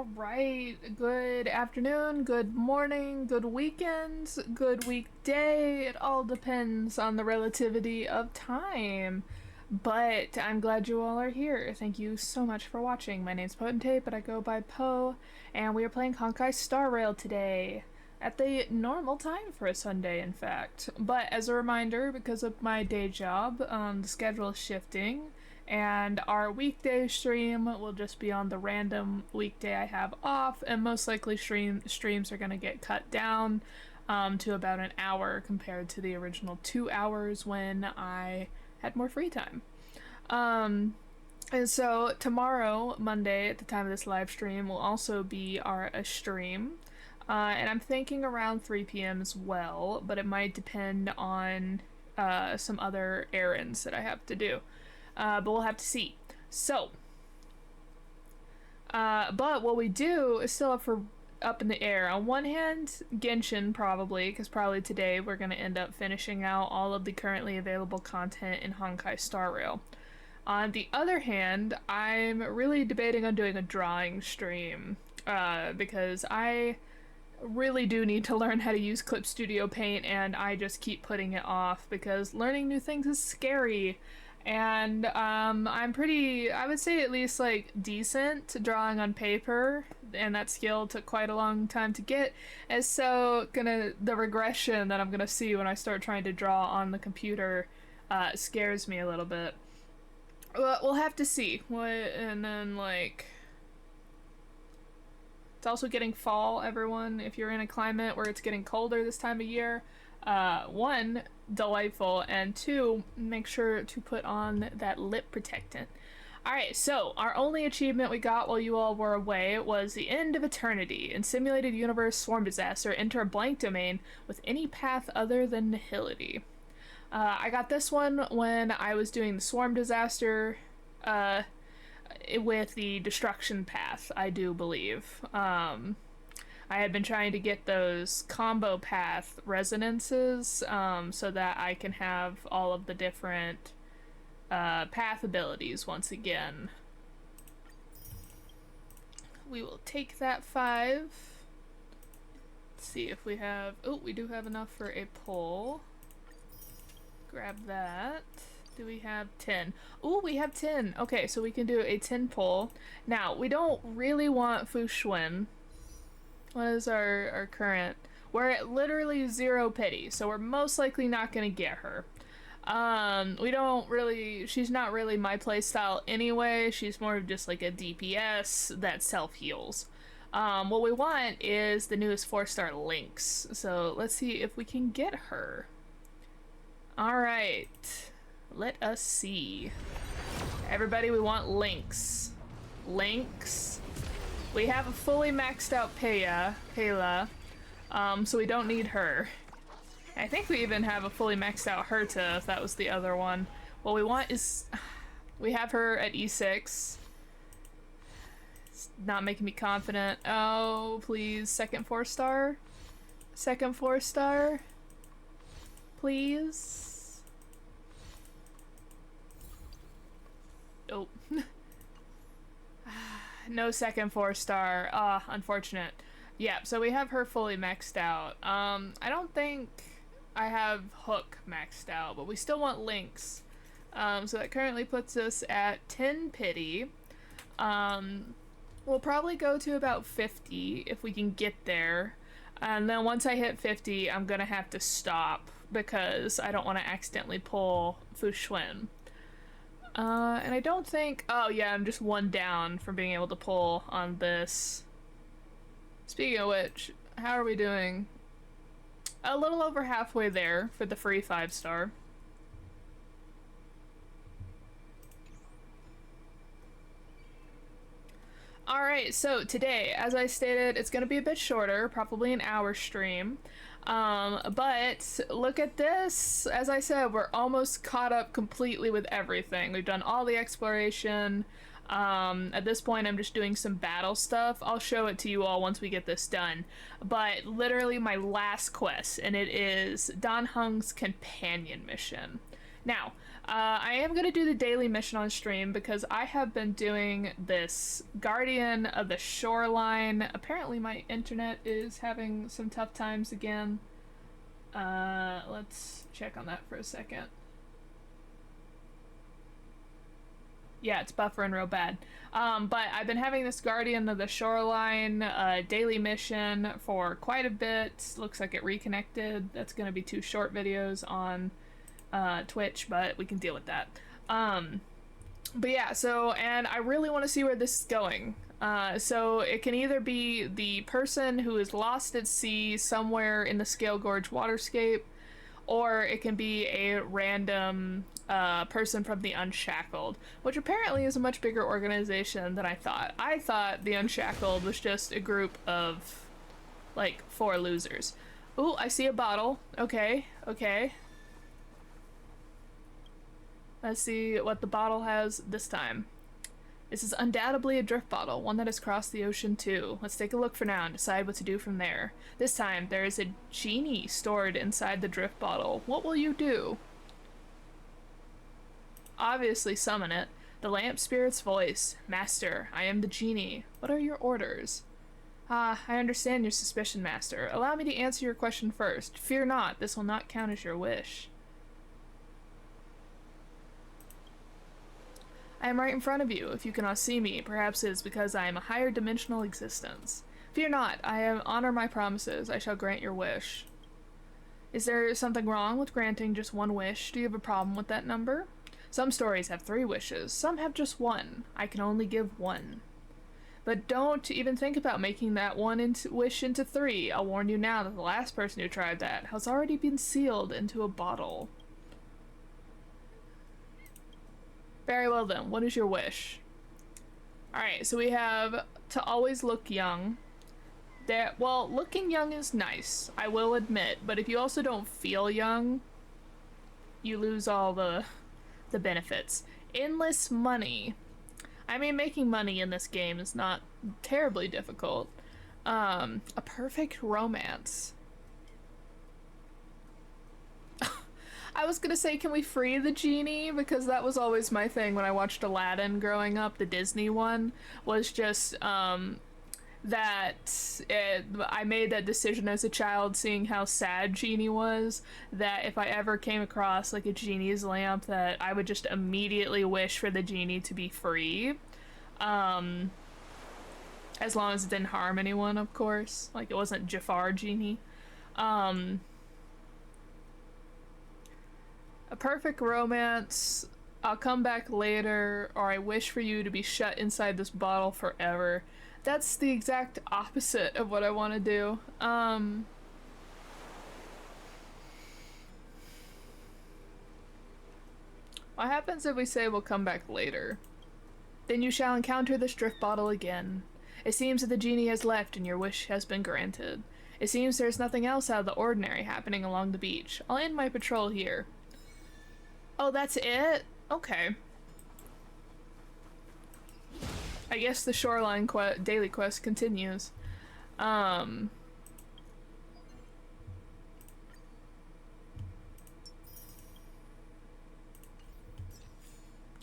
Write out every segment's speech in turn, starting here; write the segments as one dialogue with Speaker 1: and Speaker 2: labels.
Speaker 1: All right, good afternoon, good morning, good weekend, good weekday. It all depends on the relativity of time. But I'm glad you all are here. Thank you so much for watching. My name's Poetentate, but I go by Poe, and we are playing Honkai Star Rail today. At the normal time for a Sunday, in fact. But as a reminder, because of my day job, the schedule is shifting, and our weekday stream will just be on the random weekday I have off, and most likely streams are going to get cut down to about an hour compared to the original 2 hours when I had more free time. And so tomorrow, Monday, at the time of this live stream, will also be our stream. And I'm thinking around 3 p.m. as well, but it might depend on some other errands that I have to do. But we'll have to see. So, but what we do is still up in the air. On one hand, Genshin probably, because probably today we're going to end up finishing out all of the currently available content in Honkai Star Rail. On the other hand, I'm really debating on doing a drawing stream, because I really do need to learn how to use Clip Studio Paint, and I just keep putting it off because learning new things is scary. And I'm pretty, I would say at least like decent drawing on paper, and that skill took quite a long time to get. And so the regression that I'm gonna see when I start trying to draw on the computer scares me a little bit. But we'll have to see. And then like, it's also getting fall, everyone. If you're in a climate where it's getting colder this time of year, one, delightful, and two, make sure to put on that lip protectant. Alright, so our only achievement we got while you all were away was the end of eternity. In simulated universe swarm disaster, enter a blank domain with any path other than nihility. I got this one when I was doing the swarm disaster, with the destruction path, I do believe. I had been trying to get those combo path resonances so that I can have all of the different path abilities once again. We will take that 5. Let's see if we have... Oh, we do have enough for a pull. Grab that. Do we have 10? Ooh, we have 10. Okay, so we can do a 10 pull. Now, we don't really want Fu Xuan. What is our current? We're at literally 0 pity, so we're most likely not gonna get her. We don't really, she's not really my playstyle anyway. She's more of just like a DPS that self-heals. What we want is the newest 4-star Lynx. So let's see if we can get her. Alright. Let us see. Everybody, we want Lynx. Lynx. We have a fully maxed out Pela, so we don't need her. I think we even have a fully maxed out Herta, if that was the other one. What we want is... We have her at E6. It's not making me confident. Oh, please. Second 4-star? Second 4-star? Please? Oh. No second 4-star. Unfortunate. Yeah, so we have her fully maxed out. I don't think I have Hook maxed out, but we still want Lynx. So that currently puts us at 10 pity. We'll probably go to about 50 if we can get there. And then once I hit 50, I'm gonna have to stop because I don't want to accidentally pull Fu Xuan. And I don't think... Oh yeah, I'm just 1 down from being able to pull on this. Speaking of which, how are we doing? A little over halfway there for the free 5-star. Alright, so today, as I stated, it's going to be a bit shorter, probably an hour stream. But look at this. As I said, we're almost caught up completely with everything. We've done all the exploration. At this point, I'm just doing some battle stuff. I'll show it to you all once we get this done. But literally my last quest, and it is Dan Heng's companion mission. Now, I am going to do the daily mission on stream because I have been doing this Guardian of the Shoreline. Apparently my internet is having some tough times again. Let's check on that for a second. Yeah, it's buffering real bad. But I've been having this Guardian of the Shoreline daily mission for quite a bit. Looks like it reconnected. That's going to be 2 short videos on Twitch, but we can deal with that. But yeah, so, and I really want to see where this is going. So it can either be the person who is lost at sea somewhere in the Scale Gorge waterscape, or it can be a random person from the Unshackled, which apparently is a much bigger organization than I thought. I thought the Unshackled was just a group of, like, 4 losers. Ooh, I see a bottle. Okay, okay. Let's see what the bottle has this time. This is undoubtedly a drift bottle, one that has crossed the ocean too. Let's take a look for now and decide what to do from there. This time, there is a genie stored inside the drift bottle. What will you do? Obviously summon it. The lamp spirit's voice. Master, I am the genie. What are your orders? Ah, I understand your suspicion, Master. Allow me to answer your question first. Fear not, this will not count as your wish. I am right in front of you. If you cannot see me, perhaps it is because I am a higher dimensional existence. Fear not, honor my promises. I shall grant your wish. Is there something wrong with granting just 1 wish? Do you have a problem with that number? Some stories have 3 wishes, some have just 1. I can only give 1. But don't even think about making that wish into 3. I'll warn you now that the last person who tried that has already been sealed into a bottle. Very well then, what is your wish? Alright, so we have to always look young. Well, looking young is nice, I will admit, but if you also don't feel young, you lose all the benefits. Endless money. I mean, making money in this game is not terribly difficult. A perfect romance. I was gonna say, can we free the genie? Because that was always my thing when I watched Aladdin growing up, the Disney one, was just, I made that decision as a child, seeing how sad Genie was, that if I ever came across, like, a genie's lamp, that I would just immediately wish for the genie to be free. As long as it didn't harm anyone, of course. Like, it wasn't Jafar Genie. A perfect romance, I'll come back later, or I wish for you to be shut inside this bottle forever. That's the exact opposite of what I want to do. What happens if we say we'll come back later? Then you shall encounter this drift bottle again. It seems that the genie has left and your wish has been granted. It seems there's nothing else out of the ordinary happening along the beach. I'll end my patrol here. Oh, that's it? Okay. I guess the Shoreline daily quest continues. Of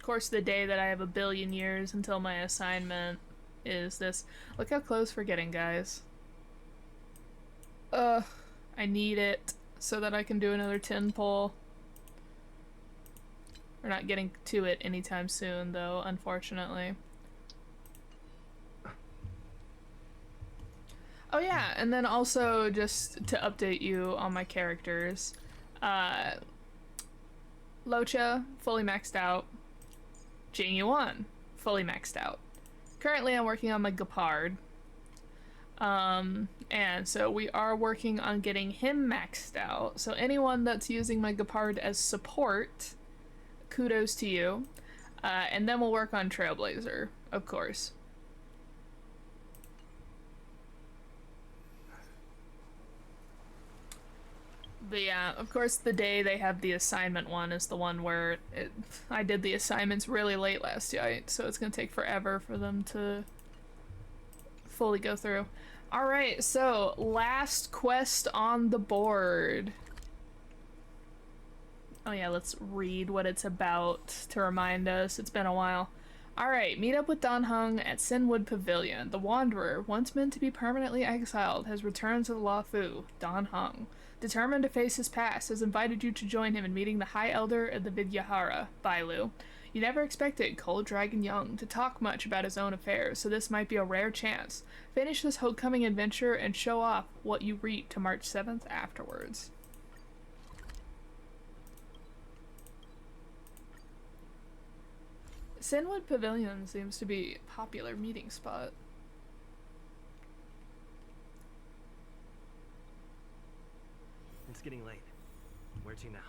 Speaker 1: course, the day that I have 1 billion years until my assignment is this. Look how close we're getting, guys. I need it so that I can do another 10 pull. We're not getting to it anytime soon, though, unfortunately. Oh yeah, and then also just to update you on my characters. Locha, fully maxed out. Jingyuan, fully maxed out. Currently I'm working on my Gepard. And so we are working on getting him maxed out. So anyone that's using my Gepard as support, kudos to you. And then we'll work on Trailblazer, of course. But yeah, of course the day they have the assignment one is the one where I did the assignments really late last night, so it's gonna take forever for them to fully go through. Alright, so last quest on the board. Oh yeah, let's read what it's about to remind us. It's been a while. Alright, meet up with Dan Heng at Sinwood Pavilion. The Wanderer, once meant to be permanently exiled, has returned to the Luofu. Dan Heng, determined to face his past, has invited you to join him in meeting the High Elder of the Vidyahara, Bailu. You never expected Cold Dragon Young to talk much about his own affairs, so this might be a rare chance. Finish this homecoming adventure and show off what you reap to March 7th afterwards. Sinwood Pavilion seems to be a popular meeting spot.
Speaker 2: It's getting late. Where to now?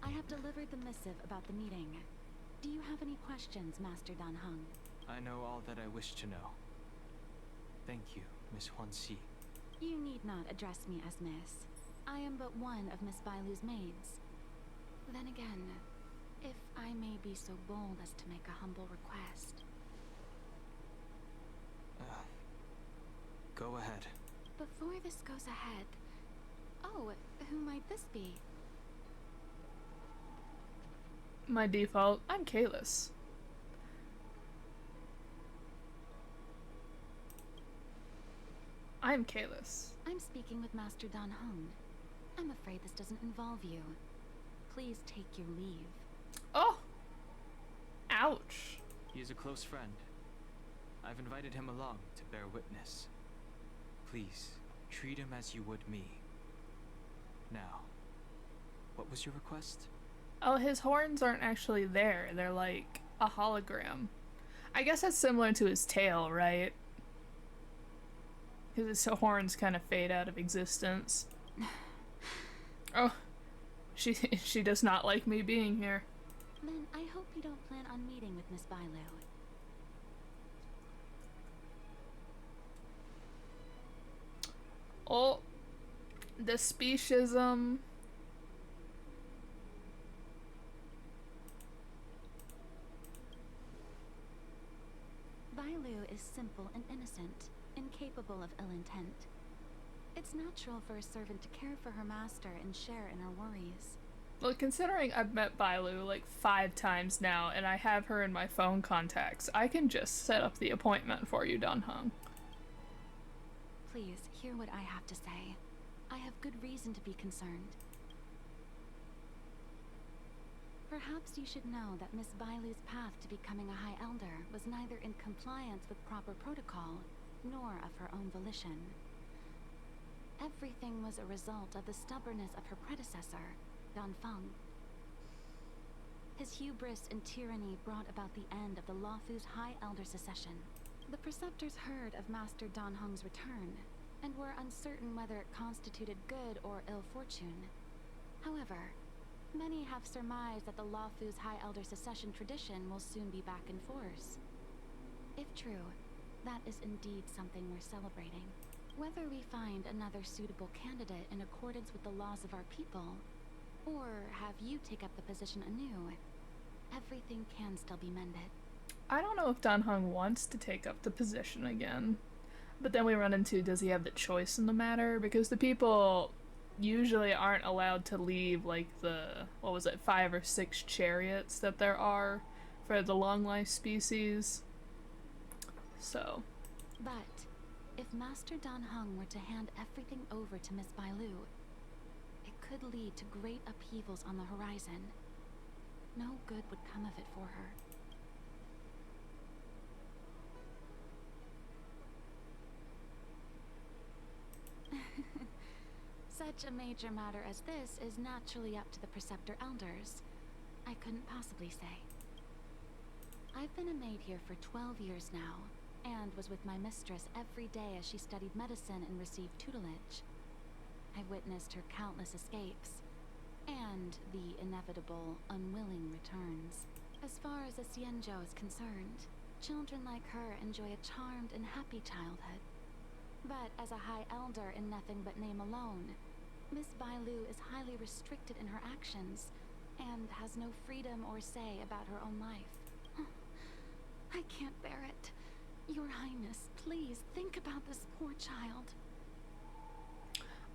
Speaker 3: I have delivered the missive about the meeting. Do you have any questions, Master Dan Heng?
Speaker 4: I know all that I wish to know. Thank you, Miss Huanxi.
Speaker 3: You need not address me as Miss. I am but one of Miss Bailu's maids. Then again, if I may be so bold as to make a humble request.
Speaker 4: Go ahead.
Speaker 3: Before this goes ahead... Oh, who might this be?
Speaker 1: My default, I'm Kalis. I'm Kalis.
Speaker 3: I'm speaking with Master Dan Heng. I'm afraid this doesn't involve you. Please take your leave.
Speaker 1: Oh! Ouch.
Speaker 4: He is a close friend. I've invited him along to bear witness. Please, treat him as you would me. Now, what was your request?
Speaker 1: Oh, his horns aren't actually there. They're like a hologram. I guess that's similar to his tail, right? Because his horns kind of fade out of existence. Oh, she does not like me being here.
Speaker 3: Then I hope you don't plan on meeting with Miss Bailu.
Speaker 1: Oh, the speciesism.
Speaker 3: Bailu is simple and innocent, incapable of ill intent. It's natural for a servant to care for her master and share in her worries.
Speaker 1: Well, considering I've met Bailu like 5 times now and I have her in my phone contacts, I can just set up the appointment for you, Dan Heng.
Speaker 3: Please, hear what I have to say. I have good reason to be concerned. Perhaps you should know that Miss Bailu's path to becoming a High Elder was neither in compliance with proper protocol, nor of her own volition. Everything was a result of the stubbornness of her predecessor, Dan Feng. His hubris and tyranny brought about the end of the Luofu's High Elder succession. The preceptors heard of Master Dan Heng's return, and were uncertain whether it constituted good or ill fortune. However, many have surmised that the Luofu's High Elder succession tradition will soon be back in force. If true, that is indeed something we're celebrating. Whether we find another suitable candidate in accordance with the laws of our people, or have you take up the position anew, everything can still be mended.
Speaker 1: I don't know if Dan Heng wants to take up the position again. But then we run into, does he have the choice in the matter? Because the people usually aren't allowed to leave, like, the, 5 or 6 chariots that there are for the long life species. So.
Speaker 3: But, if Master Dan Heng were to hand everything over to Miss Bailu, it could lead to great upheavals on the horizon. No good would come of it for her. Such a major matter as this is naturally up to the Preceptor Elders. I couldn't possibly say. I've been a maid here for 12 years now, and was with my mistress every day as she studied medicine and received tutelage. I witnessed her countless escapes, and the inevitable, unwilling returns. As far as a Xianzhou is concerned, children like her enjoy a charmed and happy childhood. But as a High Elder in nothing but name alone, Miss Bailu is highly restricted in her actions, and has no freedom or say about her own life. I can't bear it. Your Highness, please think about this poor child.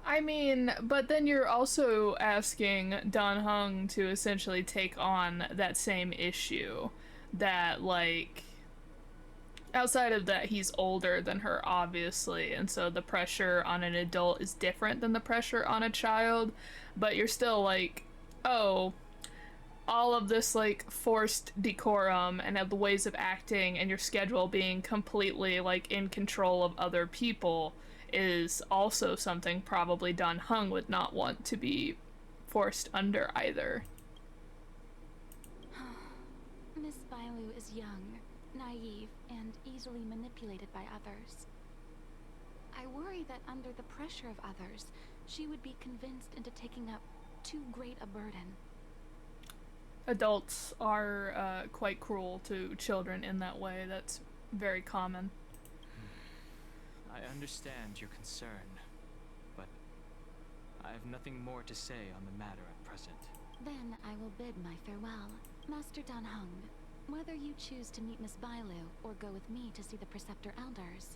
Speaker 1: I mean, but then you're also asking Don Hung to essentially take on that same issue. That, like, outside of that, he's older than her, obviously, and so the pressure on an adult is different than the pressure on a child, but you're still like, oh, all of this, like, forced decorum and the ways of acting and your schedule being completely, like, in control of other people is also something probably Don Hung would not want to be forced under either.
Speaker 3: Miss Bailu is young, naive, and easily manipulated by others. I worry that under the pressure of others, she would be convinced into taking up too great a burden.
Speaker 1: Adults are quite cruel to children in that way. That's very common.
Speaker 4: I understand your concern, but I have nothing more to say on the matter at present.
Speaker 3: Then I will bid my farewell. Master Dan Hung, whether you choose to meet Miss Bailu or go with me to see the Preceptor Elders,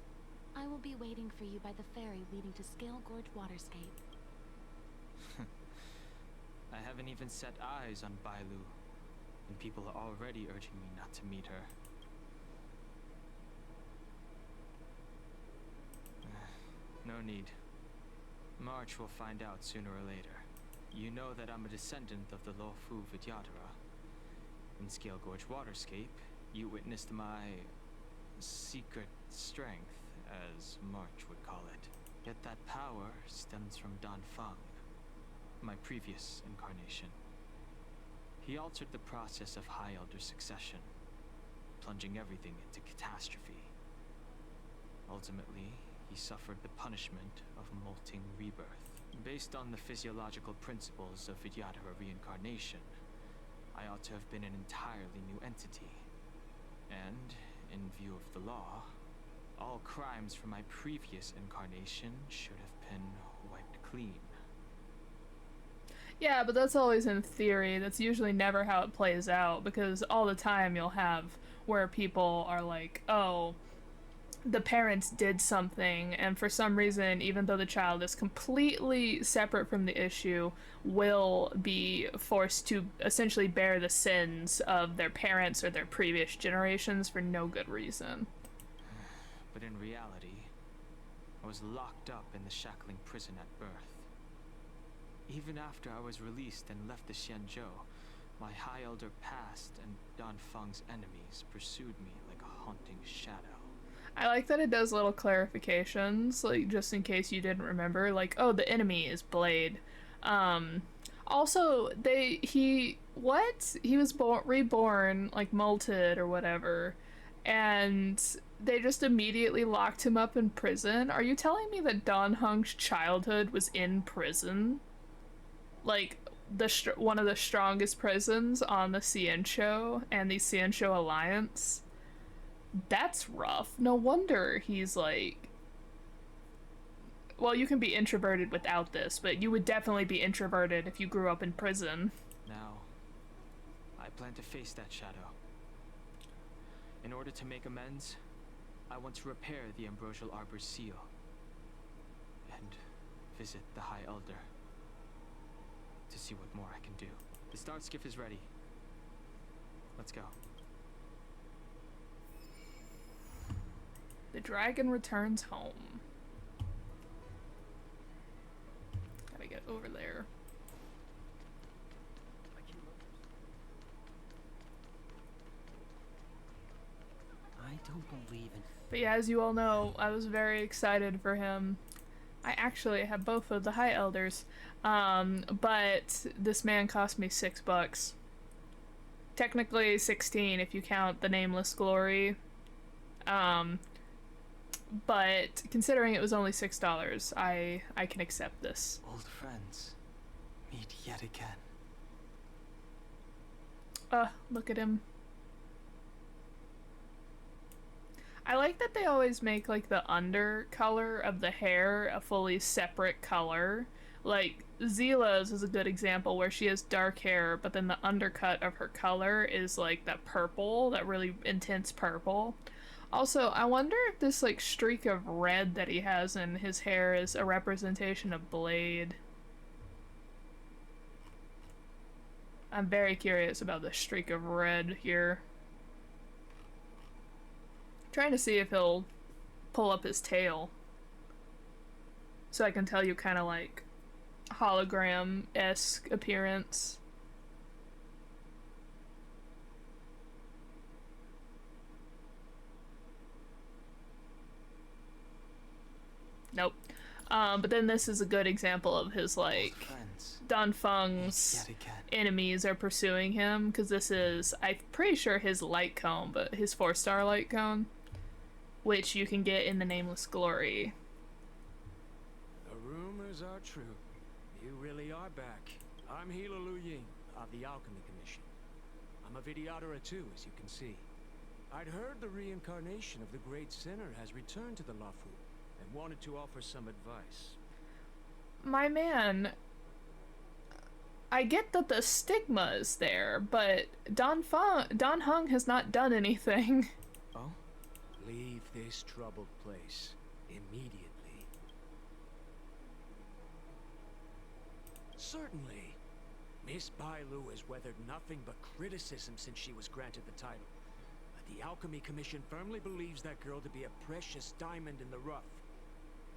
Speaker 3: I will be waiting for you by the ferry leading to Scale Gorge Waterscape.
Speaker 4: I haven't even set eyes on Bailu, and people are already urging me not to meet her. No need. March will find out sooner or later. You know that I'm a descendant of the Lofu Vidyadhara. In Scale Gorge Waterscape, you witnessed my secret strength, as March would call it. Yet that power stems from Dan Feng, my previous incarnation. He altered the process of High Elder succession, plunging everything into catastrophe. Ultimately, he suffered the punishment of molting rebirth. Based on the physiological principles of Vidyadhara reincarnation, I ought to have been an entirely new entity. And, in view of the law, all crimes from my previous incarnation should have been wiped clean.
Speaker 1: Yeah, but that's always in theory. That's usually never how it plays out, because all the time you'll have where people are like, oh, the parents did something, and for some reason, even though the child is completely separate from the issue, will be forced to essentially bear the sins of their parents or their previous generations for no good reason.
Speaker 4: But in reality, I was locked up in the shackling prison at birth. Even after I was released and left the Xianzhou, my High Elder past and Dan Feng's enemies pursued me like a haunting shadow.
Speaker 1: I like that it does little clarifications, like, just in case you didn't remember, like, oh, the enemy is Blade. Also, he was reborn, like, molted or whatever, and they just immediately locked him up in prison? Are you telling me that Dan Hung's childhood was in prison? Like, one of the strongest prisons on the Xianzhou and the Xianzhou Alliance? That's rough. No wonder he's like... Well, you can be introverted without this, but you would definitely be introverted if you grew up in prison.
Speaker 4: Now, I plan to face that shadow. In order to make amends, I want to repair the Ambrosial Arbor's seal and visit the High Elder to see what more I can do. The start skiff is ready. Let's go.
Speaker 1: The dragon returns home. Gotta get over there.
Speaker 2: I don't believe in...
Speaker 1: But yeah, as you all know, I was very excited for him. I actually have both of the High Elders. But this man cost me $6. Technically 16 if you count the Nameless Glory. But considering it was only $6, I can accept this.
Speaker 4: Old friends, meet yet again.
Speaker 1: Look at him. I like that they always make, like, the under color of the hair a fully separate color. Like, Zila's is a good example where she has dark hair, but then the undercut of her color is like that purple, that really intense purple. Also, I wonder if this like streak of red that he has in his hair is a representation of Blade. I'm very curious about the streak of red here. Trying to see if he'll pull up his tail. So I can tell you kind of like hologram-esque appearance. Nope. But then this is a good example of his like Don Feng's enemies are pursuing him, because this is, I'm pretty sure, his light cone, but his 4-star light cone, which you can get in the Nameless Glory.
Speaker 5: The rumors are true. You really are back. I'm Hila Lu Ying of the Alchemy Commission. I'm a videoterer too, as you can see. I'd heard the reincarnation of the great sinner has returned to the Lafu and wanted to offer some advice.
Speaker 1: My man, I get that the stigma is there, but Dan Heng has not done anything.
Speaker 4: Oh?
Speaker 5: Leave this troubled place immediately. Certainly. Miss Bailu has weathered nothing but criticism since she was granted the title. But the Alchemy Commission firmly believes that girl to be a precious diamond in the rough.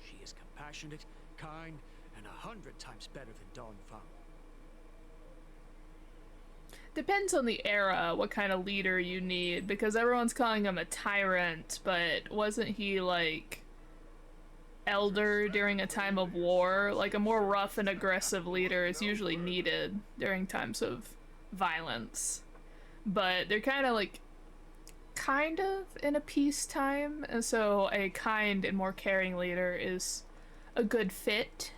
Speaker 5: She is compassionate, kind, and 100 times better than Don Feng.
Speaker 1: Depends on the era what kind of leader you need, because everyone's calling him a tyrant, but wasn't he like elder during a time of war? Like a more rough and aggressive leader is usually needed during times of violence. But they're kind of in a peacetime, and so a kind and more caring leader is a good fit.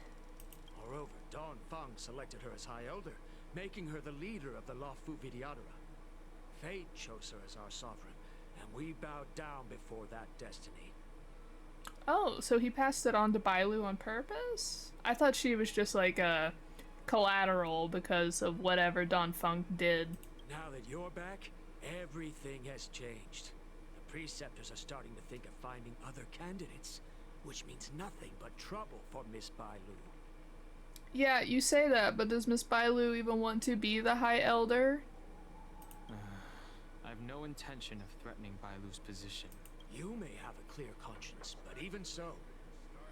Speaker 5: Moreover, Don Feng selected her as High Elder, making her the leader of the Lafu Vidyadhara. Fate chose her as our sovereign, and we bowed down before that destiny.
Speaker 1: Oh, so he passed it on to Bailu on purpose? I thought she was just like a collateral because of whatever Don Feng did.
Speaker 5: Now that you're back, everything has changed. The preceptors are starting to think of finding other candidates, which means nothing but trouble for Miss Bailu.
Speaker 1: Yeah, you say that, but does Miss Bailu even want to be the High Elder?
Speaker 4: I've no intention of threatening Bailu's position.
Speaker 5: You may have a clear conscience, but even so,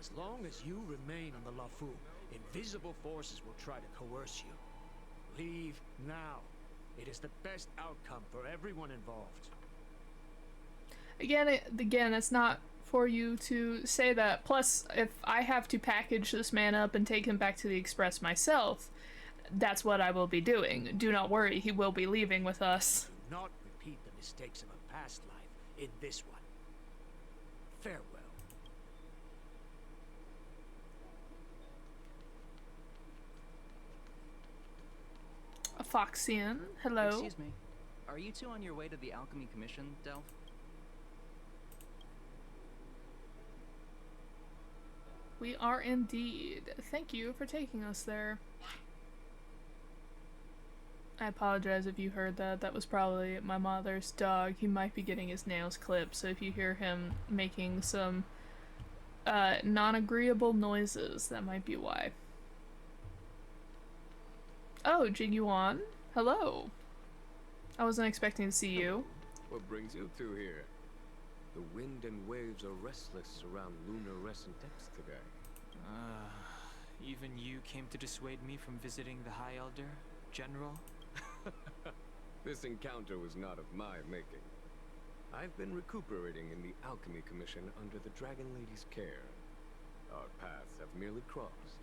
Speaker 5: as long as you remain on the Lafu, invisible forces will try to coerce you. Leave now. It is the best outcome for everyone involved.
Speaker 1: Again, it's not for you to say that. Plus, if I have to package this man up and take him back to the Express myself, that's what I will be doing. Do not worry, he will be leaving with us.
Speaker 5: Do not repeat the mistakes of a past life in this one. Farewell.
Speaker 1: A Foxian, hello.
Speaker 6: Excuse me. Are you two on your way to the Alchemy Commission, Delph?
Speaker 1: We are indeed. Thank you for taking us there. I apologize if you heard that. That was probably my mother's dog. He might be getting his nails clipped, so if you hear him making some non-agreeable noises, that might be why. Oh, Jigyuan. Hello. I wasn't expecting to see you.
Speaker 7: What brings you two here? The wind and waves are restless around lunar-rescent decks today.
Speaker 4: Even you came to dissuade me from visiting the High Elder, General?
Speaker 7: This encounter was not of my making. I've been recuperating in the Alchemy Commission under the Dragon Lady's care. Our paths have merely crossed.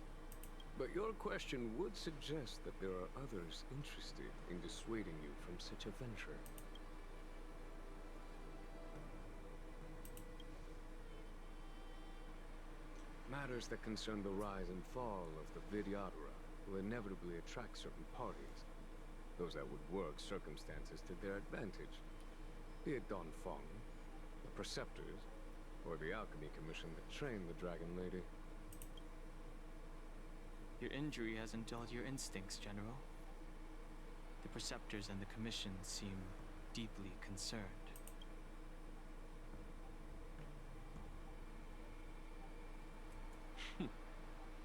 Speaker 7: But your question would suggest that there are others interested in dissuading you from such a venture. Matters that concern the rise and fall of the Vidyadhara will inevitably attract certain parties. Those that would work circumstances to their advantage. Be it Don Feng, the Preceptors, or the Alchemy Commission that trained the Dragon Lady.
Speaker 4: Your injury hasn't dulled your instincts, General. The Preceptors and the Commission seem deeply concerned.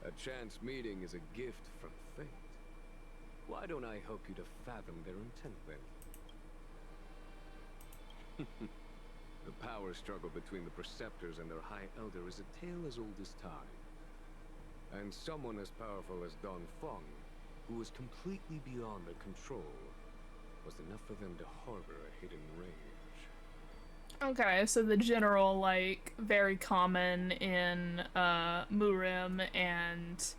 Speaker 7: A chance meeting is a gift from fate. Why don't I help you to fathom their intent then? The power struggle between the Preceptors and their High Elder is a tale as old as time. And someone as powerful as Don Feng, who was completely beyond their control, was enough for them to harbor a hidden rage.
Speaker 1: Okay, so the general, like, very common in Murim and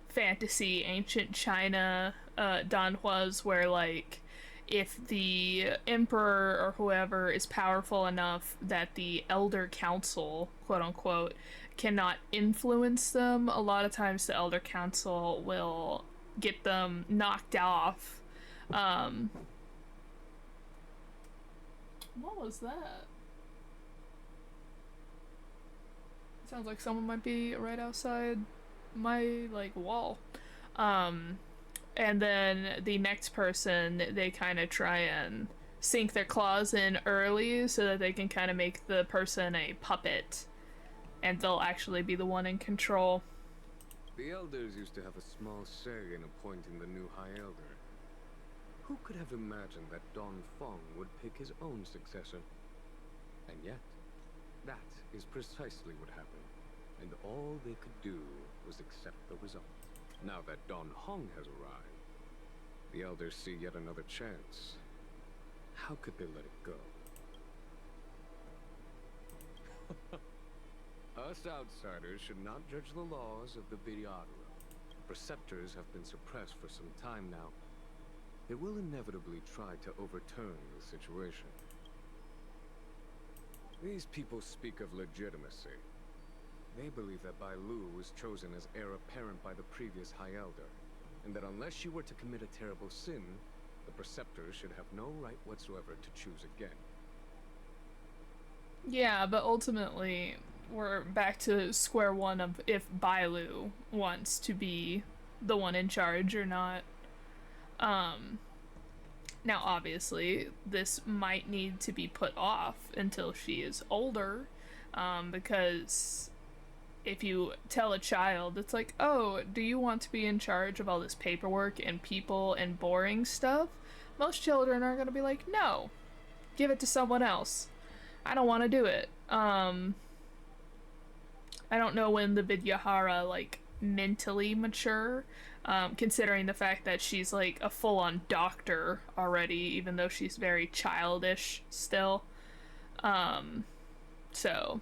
Speaker 1: fantasy ancient China danhuas, where, like, if the emperor or whoever is powerful enough that the elder council, quote unquote, cannot influence them, a lot of times the elder council will get them knocked off. What was that? Sounds like someone might be right outside my, like, wall. And then the next person, they kind of try and sink their claws in early so that they can kind of make the person a puppet, and they'll actually be the one in control.
Speaker 7: The Elders used to have a small say in appointing the new High Elder. Who could have imagined that Don Feng would pick his own successor? And yet, that is precisely what happened, and all they could do was accept the result. Now that Don Hong has arrived, the Elders see yet another chance. How could they let it go? Us outsiders should not judge the laws of the Vidyadhara. Preceptors have been suppressed for some time now. They will inevitably try to overturn the situation. These people speak of legitimacy. They believe that Bai Lu was chosen as heir apparent by the previous High Elder, and that unless she were to commit a terrible sin, the Preceptors should have no right whatsoever to choose again.
Speaker 1: Yeah, but ultimately, we're back to square one of if Bai Lu wants to be the one in charge or not. Now obviously, this might need to be put off until she is older, because if you tell a child, it's like, oh, do you want to be in charge of all this paperwork and people and boring stuff? Most children are gonna be like, no, give it to someone else. I don't want to do it. I don't know when the Vidyahara, like, mentally mature, considering the fact that she's, like, a full-on doctor already, even though she's very childish still. So,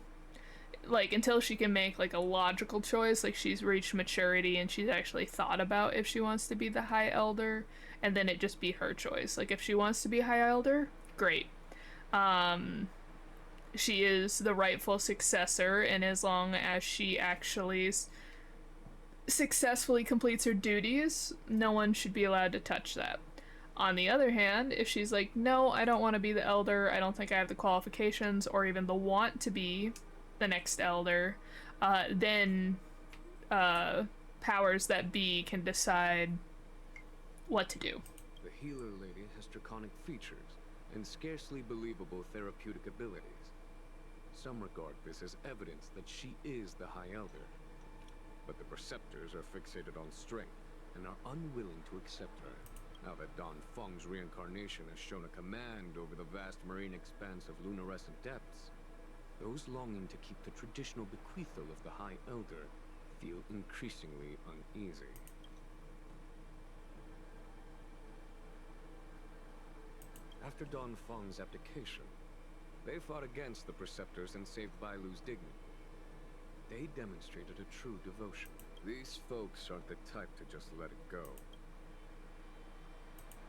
Speaker 1: like, until she can make, like, a logical choice, like, she's reached maturity and she's actually thought about if she wants to be the High Elder, and then it just be her choice. Like, if she wants to be High Elder, great. She is the rightful successor, and as long as she actually successfully completes her duties, no one should be allowed to touch that. On the other hand, if she's like, no, I don't want to be the elder, I don't think I have the qualifications or even the want to be the next elder, then powers that be can decide what to do.
Speaker 7: The healer lady has draconic features and scarcely believable therapeutic abilities. Some regard this as evidence that she is the High Elder. But the Preceptors are fixated on strength and are unwilling to accept her. Now that Don Feng's reincarnation has shown a command over the vast marine expanse of luminescent depths, those longing to keep the traditional bequeathal of the High Elder feel increasingly uneasy. After Don Feng's abdication, they fought against the Preceptors and saved Bai Lu's dignity. They demonstrated a true devotion. These folks aren't the type to just let it go.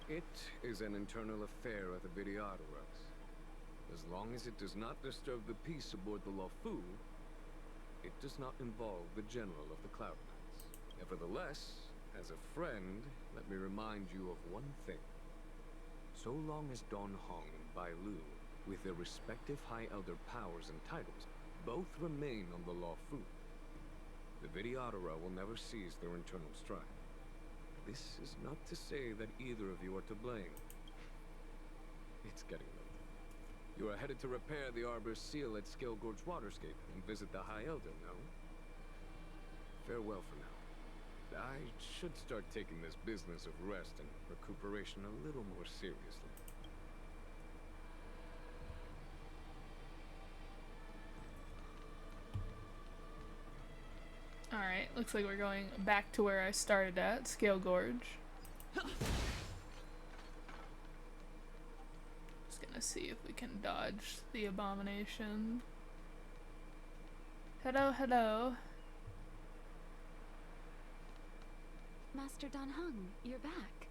Speaker 7: It is an internal affair of the Vidyadharas. As long as it does not disturb the peace aboard the Luofu, it does not involve the General of the Cloud Knights. Nevertheless, as a friend, let me remind you of one thing. So long as Don Hong and Bai Lu, with their respective High Elder powers and titles, both remain on the Luofu, the Videodora will never cease their internal strife. This is not to say that either of you are to blame. It's getting late. You are headed to repair the Arbor's seal at Scale Gorge Waterscape and visit the High Elder, no? Farewell for now. I should start taking this business of rest and recuperation a little more seriously.
Speaker 1: Alright, looks like we're going back to where I started at, Scale Gorge. Just gonna see if we can dodge the abomination. Hello, hello.
Speaker 3: Master Dan Heng, you're back.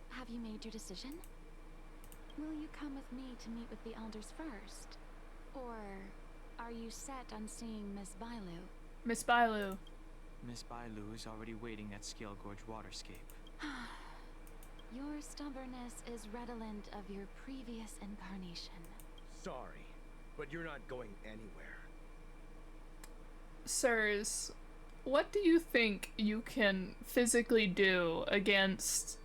Speaker 3: Have you made your decision? Will you come with me to meet with the elders first? Or are you set on seeing Miss Bailu?
Speaker 1: Miss Bailu.
Speaker 4: Miss Bailu is already waiting at Scale Gorge Waterscape.
Speaker 3: Your stubbornness is redolent of your previous incarnation.
Speaker 8: Sorry, but you're not going anywhere.
Speaker 1: Sirs, what do you think you can physically do against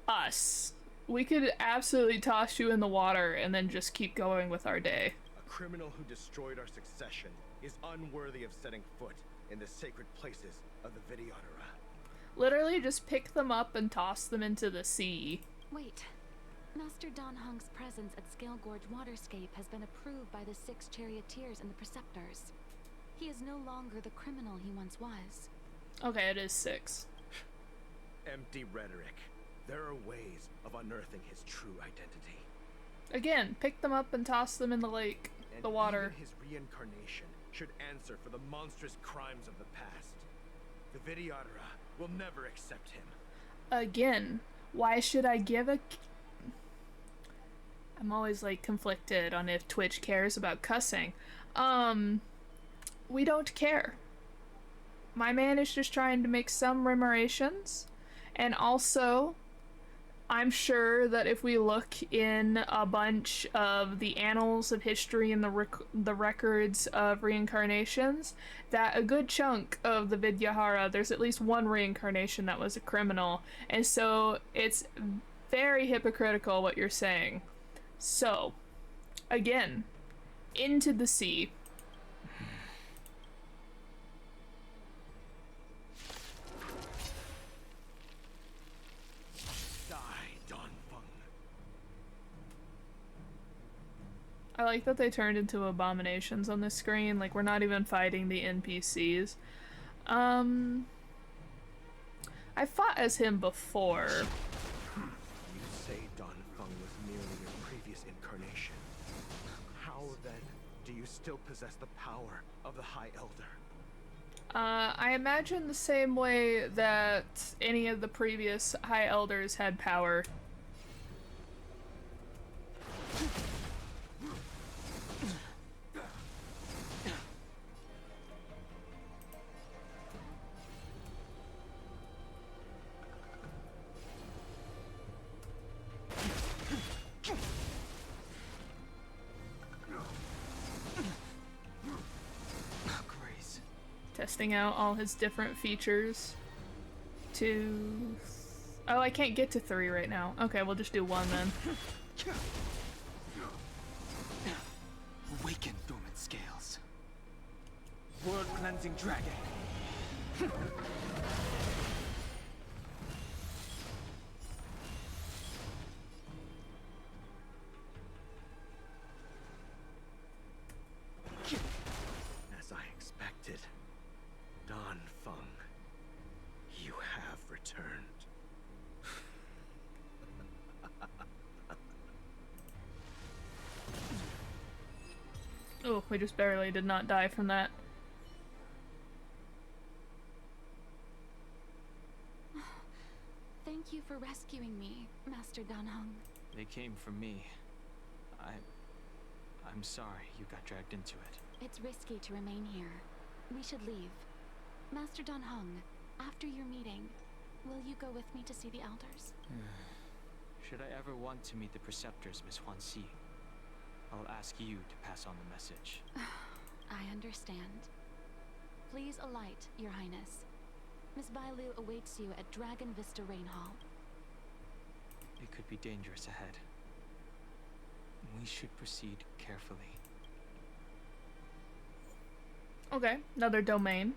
Speaker 1: us? We could absolutely toss you in the water and then just keep going with our day.
Speaker 8: A criminal who destroyed our succession is unworthy of setting foot in the sacred places of the Videodora.
Speaker 1: Literally just pick them up and toss them into the sea.
Speaker 3: Wait. Master Dan Heng's presence at Scale Gorge Waterscape has been approved by the 6 charioteers and the preceptors. He is no longer the criminal he once was.
Speaker 1: Okay, it is 6.
Speaker 8: Empty rhetoric. There are ways of unearthing his true identity.
Speaker 1: Again, pick them up and toss them in the lake,
Speaker 8: And
Speaker 1: the water.
Speaker 8: even his reincarnation should answer for the monstrous crimes of the past. The Videodora will never accept him.
Speaker 1: Again, why should I give a... I'm always like conflicted on if Twitch cares about cussing. We don't care. My man is just trying to make some remunerations, and also I'm sure that if we look in a bunch of the annals of history and the records of reincarnations, that a good chunk of the Vidyahara, there's at least one reincarnation that was a criminal, and so it's very hypocritical what you're saying. So, again, into the sea. I like that they turned into abominations on this screen, like we're not even fighting the NPCs. I fought as him before.
Speaker 8: You say Don Feng was merely your previous incarnation. How then do you still possess the power of the High Elder?
Speaker 1: I imagine the same way that any of the previous High Elders had power. Testing out all his different features. Oh, I can't get to 3 right now. Okay, we'll just do 1 then.
Speaker 4: Awaken, dormant scales. World-cleansing dragon.
Speaker 8: As I expected, Don Feng, you have returned.
Speaker 1: Oh, we just barely did not die from that.
Speaker 3: Thank you for rescuing me, Master Dan Heng.
Speaker 4: They came for me. I'm sorry you got dragged into it.
Speaker 3: It's risky to remain here. We should leave. Master Dan Heng, after your meeting, will you go with me to see the elders?
Speaker 4: Should I ever want to meet the preceptors, Miss Huanxi, I'll ask you to pass on the message.
Speaker 3: I understand. Please alight, Your Highness. Miss Bailu awaits you at Dragon Vista Rain Hall.
Speaker 4: It could be dangerous ahead. We should proceed carefully.
Speaker 1: Okay, another domain.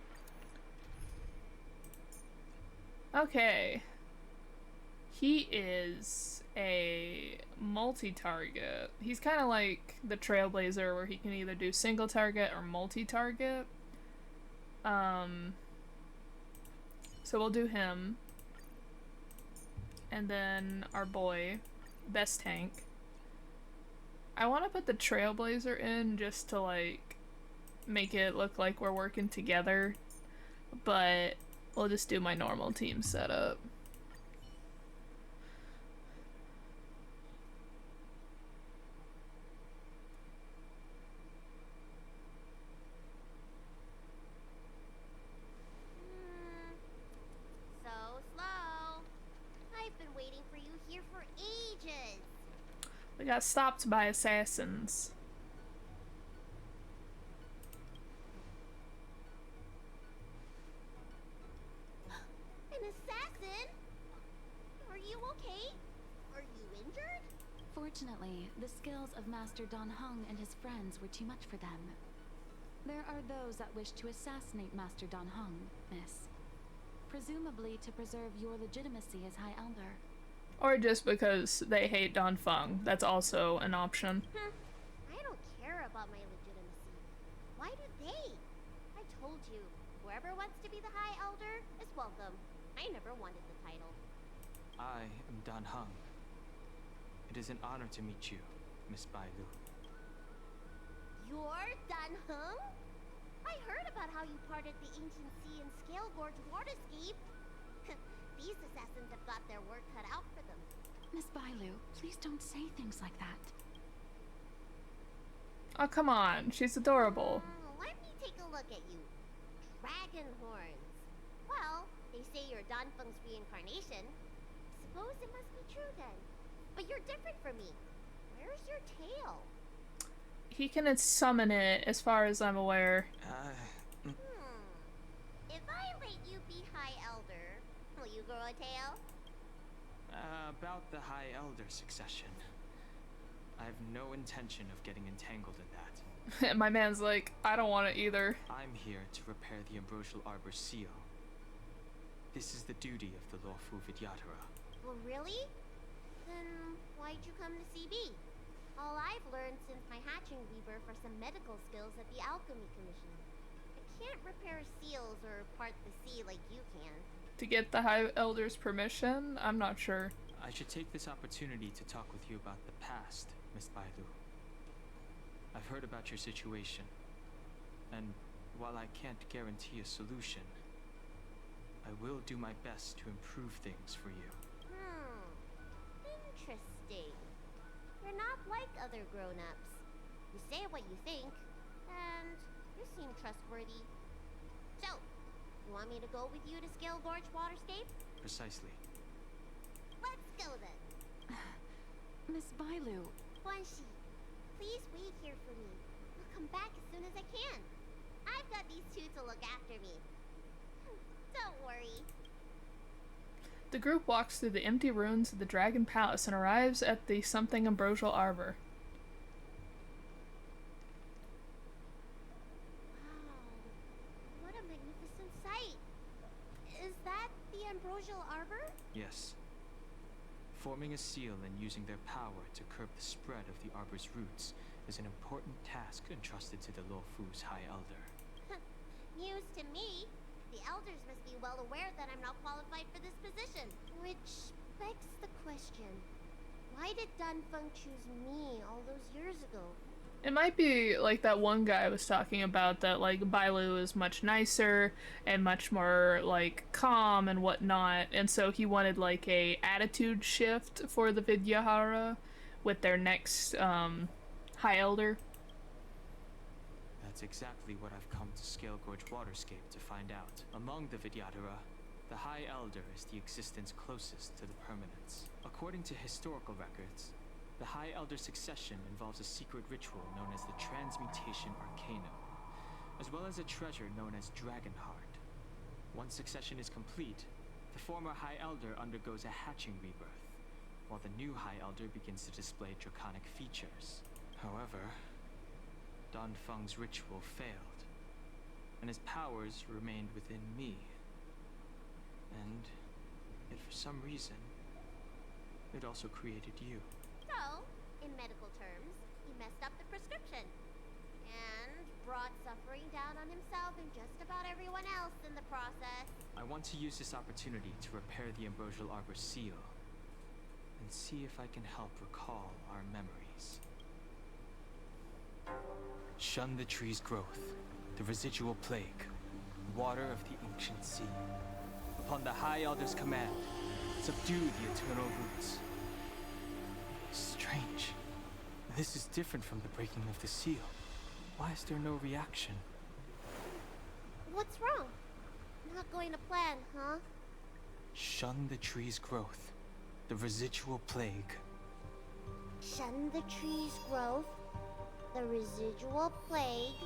Speaker 1: Okay. He is a multi-target. He's kind of like the Trailblazer where he can either do single target or multi-target. So we'll do him. And then our boy, best tank. I want to put the Trailblazer in just to like make it look like we're working together, but we'll just do my normal team setup.
Speaker 9: So slow. I've been waiting for you here for ages.
Speaker 1: We got stopped by assassins.
Speaker 9: An assassin? Are you okay? Are you injured?
Speaker 3: Fortunately, the skills of Master Dan Heng and his friends were too much for them. There are those that wish to assassinate Master Dan Heng, miss. Presumably to preserve your legitimacy as High Elder.
Speaker 1: Or just because they hate Don Feng. That's also an option.
Speaker 9: I don't care about my legitimacy. Why do they? I told you, whoever wants to be the High Elder is welcome. I never wanted the title.
Speaker 4: I am Dan Heng. It is an honor to meet you, Miss Bailu.
Speaker 9: You're Dan Heng? I heard about how you parted the ancient sea and Scale Gorge waterscape. These assassins have got their work cut out for them.
Speaker 3: Miss Bailu, please don't say things like that.
Speaker 1: Oh, come on. She's adorable.
Speaker 9: Let me take a look at you. Dragon horns. Well, they say you're Dan Feng's reincarnation. Suppose it must be true then. But you're different from me. Where's your tail?
Speaker 1: He can summon it, as far as I'm aware.
Speaker 9: If I let you be High Elder, will you grow a tail?
Speaker 4: About the High Elder succession. I have no intention of getting entangled in that.
Speaker 1: My man's like, I don't want it either.
Speaker 4: I'm here to repair the Ambrosial Arbor seal. This is the duty of the lawful Vidyadhara.
Speaker 9: Well, really? Then why'd you come to CB? All I've learned since my hatching weaver for some medical skills at the Alchemy Commission. I can't repair seals or part the sea like you can.
Speaker 1: To get the High Elder's permission? I'm not sure.
Speaker 4: I should take this opportunity to talk with you about the past, Miss Bailu. I've heard about your situation, and while I can't guarantee a solution, I will do my best to improve things for you.
Speaker 9: Interesting. You're not like other grown-ups. You say what you think, and you seem trustworthy. So, you want me to go with you to Scale Gorge Waterscape?
Speaker 4: Precisely.
Speaker 9: Let's go then.
Speaker 3: Miss Bailu.
Speaker 9: Guanxi, please wait here for me. I'll come back as soon as I can. I've got these two to look after me. Don't worry.
Speaker 1: The group walks through the empty ruins of the Dragon Palace and arrives at the something Ambrosial Arbor.
Speaker 9: Wow. What a magnificent sight. Is that the Ambrosial Arbor?
Speaker 4: Yes. Forming a seal and using their power to curb the spread of the Arbor's roots is an important task entrusted to the Luofu's High Elder.
Speaker 9: News to me. The elders must be well aware that I'm not qualified for this position. Which begs the question. Why did Dan Feng choose me all those years ago?
Speaker 1: It might be like that one guy was talking about, that like Bailu is much nicer and much more like calm and whatnot, and so he wanted like a attitude shift for the Vidyadhara with their next High Elder.
Speaker 4: That's exactly what I've come to Scale Gorge Waterscape to find out. Among the Vidyadhara, the High Elder is the existence closest to the permanence. According to historical records, the High Elder succession involves a secret ritual known as the Transmutation Arcanum. as well as a treasure known as Dragonheart. Once succession is complete, the former High Elder undergoes a hatching rebirth, while the new High Elder begins to display draconic features. However, Don Feng's ritual failed, and his powers remained within me. And yet for some reason, it also created you.
Speaker 9: So, in medical terms, he messed up the prescription. And brought suffering down on himself and just about everyone else in the process.
Speaker 4: I want to use this opportunity to repair the Ambrosial Arbor seal, and see if I can help recall our memories. Shun the tree's growth, the residual plague, water of the ancient sea. Upon the High Elder's command, subdue the eternal roots. Strange. This is different from the breaking of the seal. Why is there no reaction?
Speaker 9: What's wrong? Not going to plan, huh?
Speaker 4: Shun the tree's growth, the residual plague.
Speaker 9: Shun the tree's growth, the residual plague.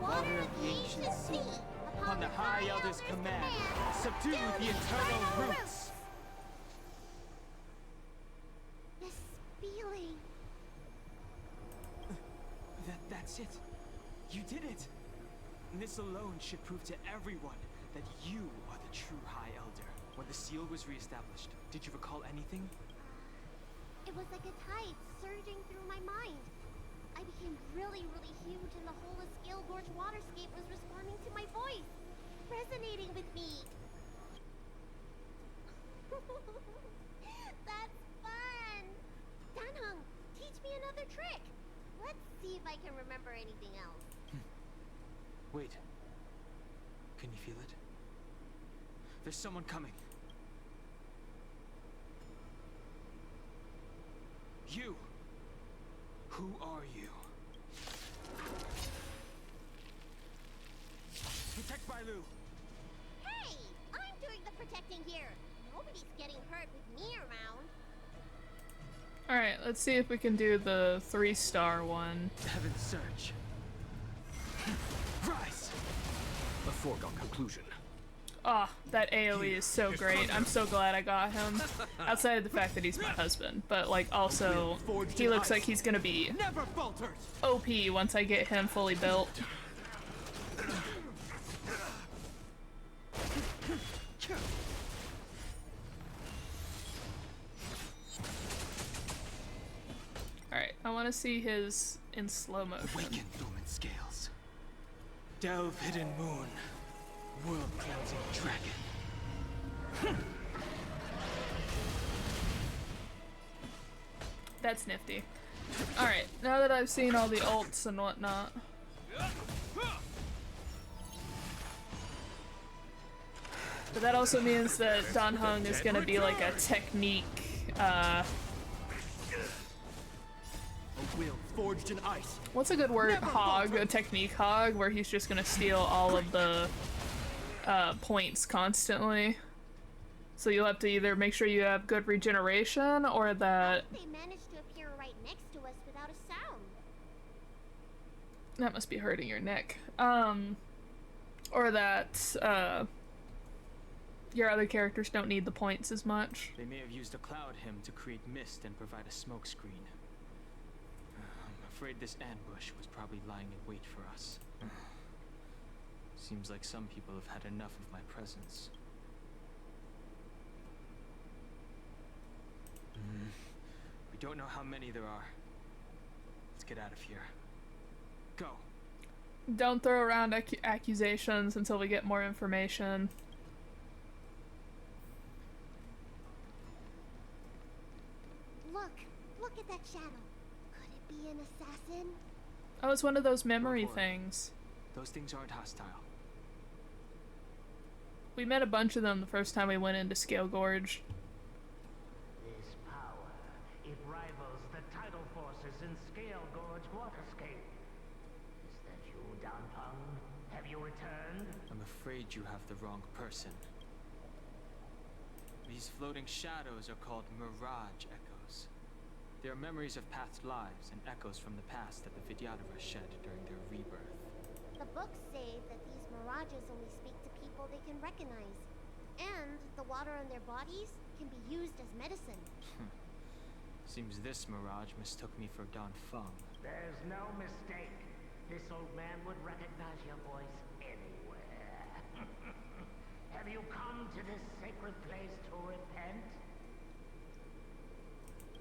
Speaker 9: Water of the ancient sea.
Speaker 4: Upon the High Elder's command, subdue the eternal roots.
Speaker 9: This feeling.
Speaker 4: That's it. You did it. This alone should prove to everyone that you are the true High Elder. When the seal was reestablished, did you recall anything?
Speaker 9: It was like a tide surging through my mind. I became really huge, and the whole of Scale Gorge waterscape was responding to my voice, resonating with me. That's fun! Danheng, teach me another trick. Let's see if I can remember anything else.
Speaker 4: Wait. Can you feel it? There's someone coming. You! Who are you? Protect Bailu!
Speaker 9: Hey! I'm doing the protecting here. Nobody's getting hurt with me around.
Speaker 1: Alright, let's see if we can do the 3-star one.
Speaker 4: Heaven's Surge. Rise!
Speaker 5: A foregone conclusion.
Speaker 1: Ah, that AoE is so great. I'm so glad I got him. Outside of the fact that he's my husband. But, like, also, he looks like he's gonna be OP once I get him fully built. Alright, I want to see his in slow motion.
Speaker 4: Awaken, Lumen Scales. Delve, hidden moon. World cleansing dragon.
Speaker 1: That's nifty. Alright, now that I've seen all the ults and whatnot. But that also means that Danheng is gonna be like a technique,
Speaker 5: Will forged in ice.
Speaker 1: what's a good word? Hog, a technique hog, where he's just gonna steal all of the points constantly. So you'll have to either make sure you have good regeneration or that...
Speaker 9: They managed to appear right next to us without a sound.
Speaker 1: That must be hurting your neck. Or that, your other characters don't need the points as much.
Speaker 4: They may have used a cloud hymn to create mist and provide a smokescreen. I'm afraid this ambush was probably lying in wait for us. Seems like some people have had enough of my presence. We don't know how many there are. Let's get out of here. Go!
Speaker 1: Don't throw around accusations until we get more information.
Speaker 9: Look at that shadow. Could it be an assassin?
Speaker 1: Oh, it's one of those memory things.
Speaker 4: Those things aren't hostile.
Speaker 1: We met a bunch of them the first time we went into Scale Gorge.
Speaker 10: This power, it rivals the tidal forces in Scale Gorge waterscape. Is that you, Danpeng? Have you returned?
Speaker 4: I'm afraid you have the wrong person. These floating shadows are called mirage echoes. They are memories of past lives and echoes from the past that the Vidyadhara shed during their rebirth.
Speaker 9: The books say that these mirages only speak to people they can recognize. And the water on their bodies can be used as medicine.
Speaker 4: Seems this mirage mistook me for Don Feng.
Speaker 10: There's no mistake. This old man would recognize your voice anywhere. Have you come to this sacred place to repent?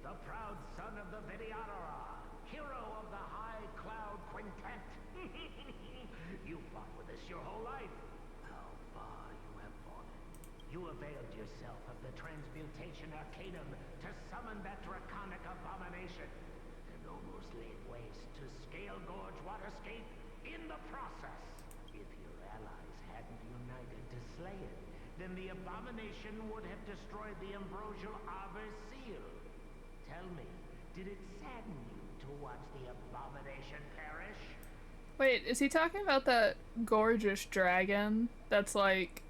Speaker 10: The proud son of the Vidyadhara, hero of the High Cloud Quintet. You fought with us your whole life. How far you have fallen. You availed yourself of the Transmutation Arcanum to summon that draconic abomination, and almost laid waste to Scale Gorge Waterscape in the process. If your allies hadn't united to slay it, then the abomination would have destroyed the ambrosial arbor seal. Tell me, did it sadden you to watch the abomination perish?
Speaker 1: Wait, is he talking about that gorgeous dragon that's like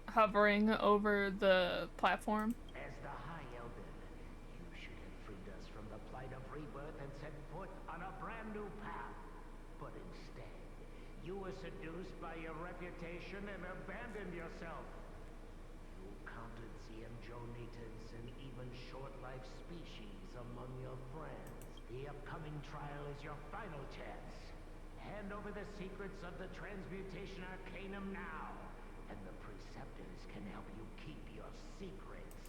Speaker 1: hovering over the platform?
Speaker 10: As the High Elder, you should have freed us from the plight of rebirth and set foot on a brand new path. But instead, you were seduced by your reputation and abandoned yourself. You counted Xianzhou-natives and even short-life species among your friends. The upcoming trial is your final chance. Hand over the secrets of the Transmutation Arcanum now, and the Preceptors can help you keep your secrets.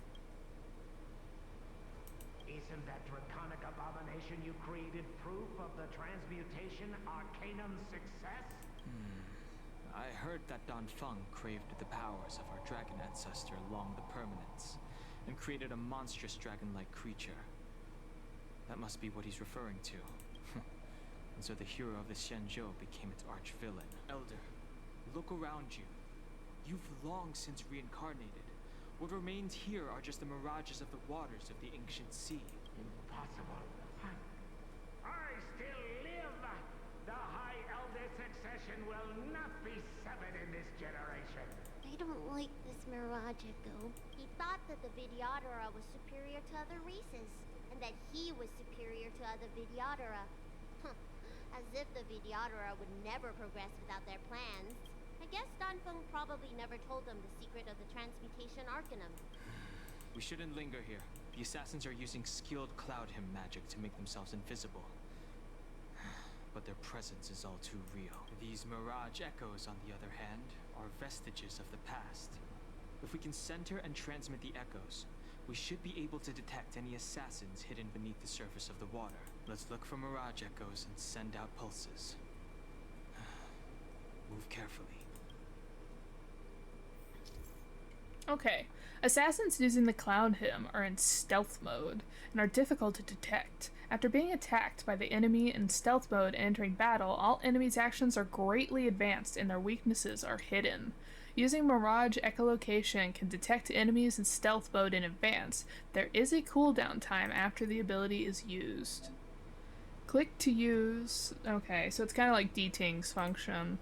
Speaker 10: Isn't that draconic abomination you created proof of the Transmutation Arcanum's success?
Speaker 4: I heard that Don Feng craved the powers of our dragon ancestor Long the Permanence, and created a monstrous dragon-like creature. That must be what he's referring to. And so the hero of the Xianzhou became its arch-villain. Elder, look around you. You've long since reincarnated. What remains here are just the mirages of the waters of the ancient sea.
Speaker 10: Impossible. I still live! The High Elder succession will not be severed in this generation.
Speaker 9: I don't like this mirage echo. He thought that the Vidyadhara was superior to other races, and that he was superior to other Vidyadhara. As if the Vidyadhara would never progress without their plans. I guess Don Feng probably never told them the secret of the Transmutation Arcanum.
Speaker 4: We shouldn't linger here. The assassins are using skilled cloud hymn magic to make themselves invisible. But their presence is all too real. These mirage echoes, on the other hand, are vestiges of the past. If we can center and transmit the echoes, we should be able to detect any assassins hidden beneath the surface of the water. Let's look for mirage echoes and send out pulses. Move carefully.
Speaker 1: Okay. Assassins using the Cloud Hymn are in stealth mode and are difficult to detect. After being attacked by the enemy in stealth mode and entering battle, all enemies' actions are greatly advanced and their weaknesses are hidden. Using Mirage Echolocation can detect enemies in stealth mode in advance. There is a cooldown time after the ability is used. Click to use... Okay, so it's kind of like D-Ting's function.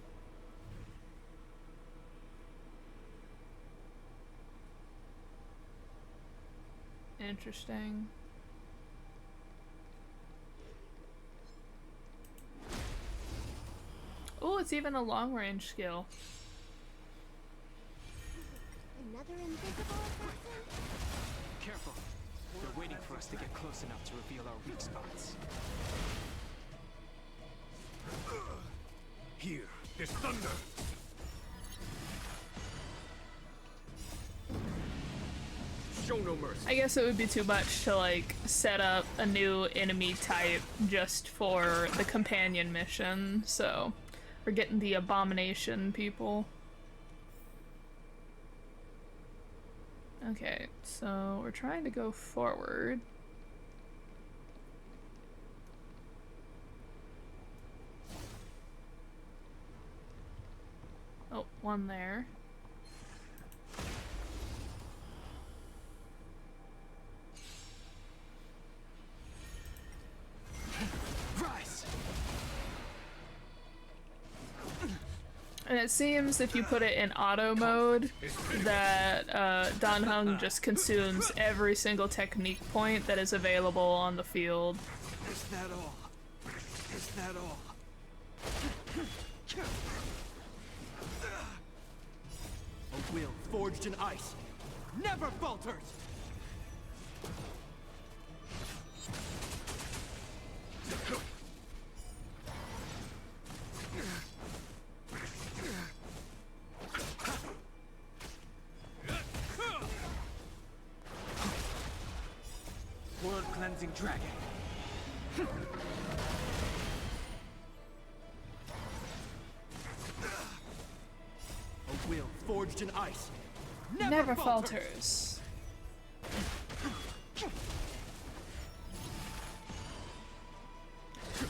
Speaker 1: Interesting. Oh, it's even a long-range skill.
Speaker 9: Another invisible assassin?
Speaker 4: Careful. They're waiting for us to get close enough to reveal our weak spots.
Speaker 5: Here, there's thunder! Show no mercy.
Speaker 1: I guess it would be too much to like set up a new enemy type just for the companion mission, so we're getting the abomination people. Okay, so we're trying to go forward. Oh, one there. And it seems if you put it in auto mode that Dan Heng just consumes every single technique point that is available on the field.
Speaker 8: Is that all? Is that all? A will forged in ice never falters!
Speaker 4: World-cleansing dragon.
Speaker 8: A will forged in ice
Speaker 1: Never falters.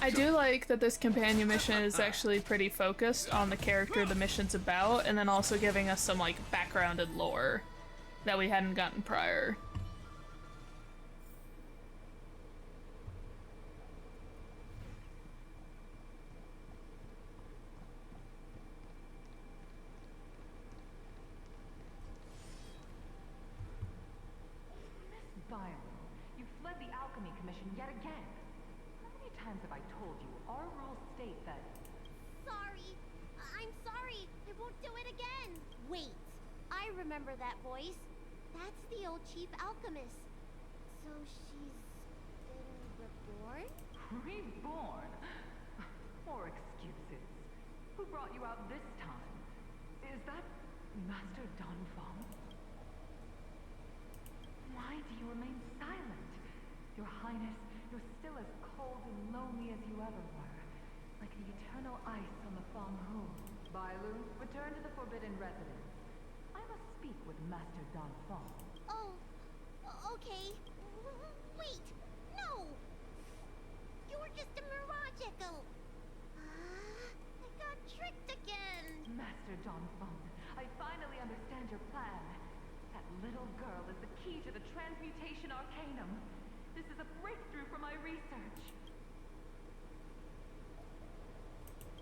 Speaker 1: I do like that this companion mission is actually pretty focused on the character the mission's about, and then also giving us some like background and lore that we hadn't gotten prior.
Speaker 11: You fled the Alchemy Commission yet again. How many times have I told you our rules state that...
Speaker 9: Sorry. I'm sorry. I won't do it again. Wait. I remember that voice. That's the old chief alchemist. So she's been reborn?
Speaker 11: Reborn? More excuses. Who brought you out this time? Is that Master Donfang? Why do you remain silent? Your Highness, you're still as cold and lonely as you ever were. Like the eternal ice on the Fanghu. Bailu, return to the Forbidden Residence. I must speak with Master Donfang.
Speaker 9: Oh, okay. Wait, no! You're just a mirage echo. I got tricked again.
Speaker 11: Master Donfang, I finally understand your plan. That little girl is the key to the transmutation arcanum. This is a breakthrough for my research.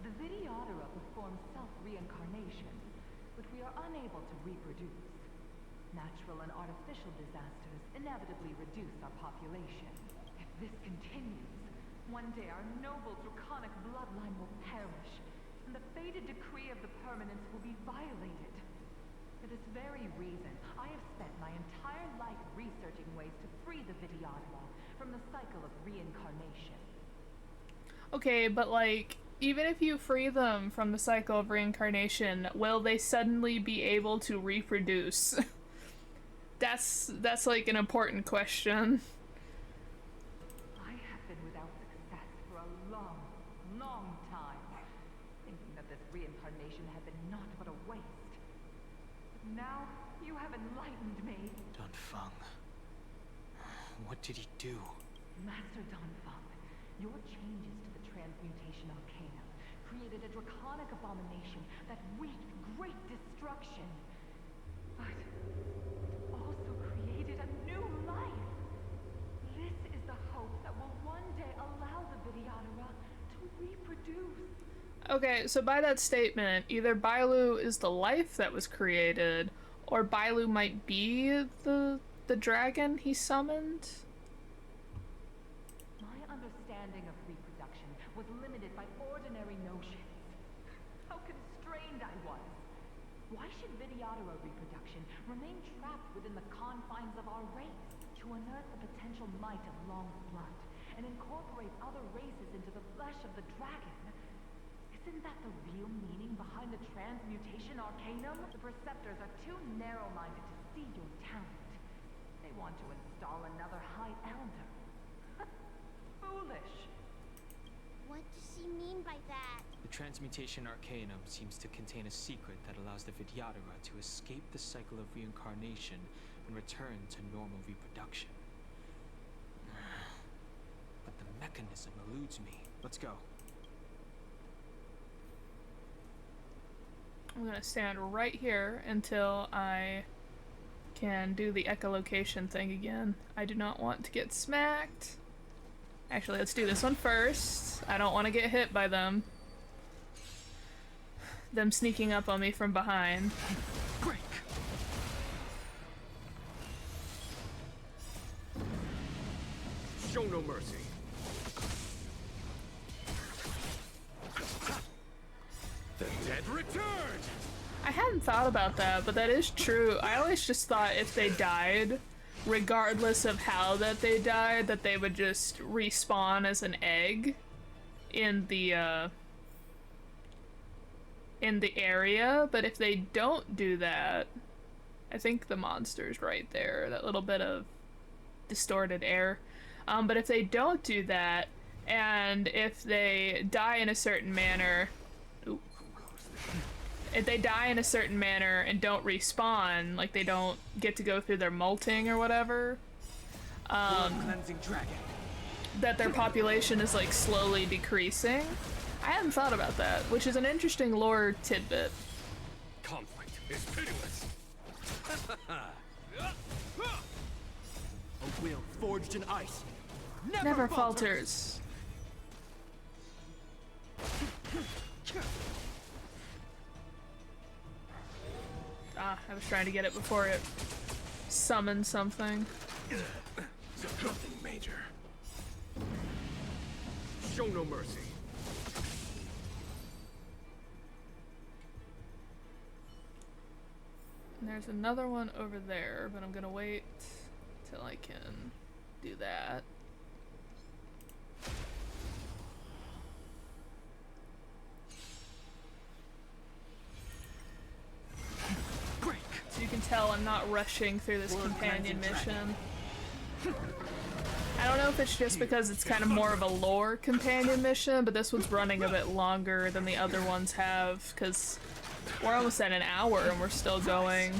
Speaker 11: The Vidyadhara performs self-reincarnation, but we are unable to reproduce. Natural and artificial disasters inevitably reduce our population. If this continues, one day our noble draconic bloodline will perish, and the fated decree of the permanence will be violated. For this very reason, I have spent my entire life researching ways to free the Vidyadhara from the cycle of reincarnation.
Speaker 1: Okay, but like, even if you free them from the cycle of reincarnation, will they suddenly be able to reproduce? That's like an important question.
Speaker 11: I have been without success for a long, long time, thinking that this reincarnation had been naught but a waste. Now, you have enlightened me.
Speaker 4: Donfang. What did he do?
Speaker 11: Master Donfang, your changes to the transmutation arcanum created a draconic abomination that wreaked great destruction. But it also created a new life. This is the hope that will one day allow the Vidyadhara to reproduce.
Speaker 1: Okay, so by that statement, either Bailu is the life that was created, or Bailu might be the dragon he summoned?
Speaker 11: My understanding of reproduction was limited by ordinary notions. How constrained I was. Why should Vidyadhara reproduction remain trapped within the confines of our race? To unearth the potential might of Long's blood, and incorporate other races into the flesh of the dragon. Isn't that the real meaning behind the transmutation arcanum? The Preceptors are too narrow-minded to see your talent. They want to install another High Elder. Foolish.
Speaker 9: What does she mean by that?
Speaker 4: The transmutation arcanum seems to contain a secret that allows the Vidyadhara to escape the cycle of reincarnation and return to normal reproduction. But the mechanism eludes me. Let's go.
Speaker 1: I'm gonna stand right here until I can do the echolocation thing again. I do not want to get smacked. Actually, let's do this one first. I don't want to get hit by them. them sneaking up on me from behind.
Speaker 8: Break.
Speaker 7: Show no mercy. The dead return!
Speaker 1: I hadn't thought about that, but that is true. I always just thought if they died, regardless of how that they died, that they would just respawn as an egg in the area. But if they don't do that, I think the monster's right there, that little bit of distorted air. But if they don't do that, and if they die in a certain manner, if they die in a certain manner and don't respawn, like they don't get to go through their molting or whatever,
Speaker 8: Cleansing dragon.
Speaker 1: that their population is like slowly decreasing. I hadn't thought about that, which is an interesting lore tidbit.
Speaker 7: Conflict is pitiless.
Speaker 8: A will forged in ice.
Speaker 1: Never falters. Ah, I was trying to get it before it summoned something.
Speaker 7: Nothing major. Show no mercy.
Speaker 1: And there's another one over there, but I'm gonna wait till I can do that. So you can tell I'm not rushing through this companion mission. I don't know if it's just because it's kind of more of a lore companion mission, but this one's running a bit longer than the other ones have, because we're almost at an hour and we're still going.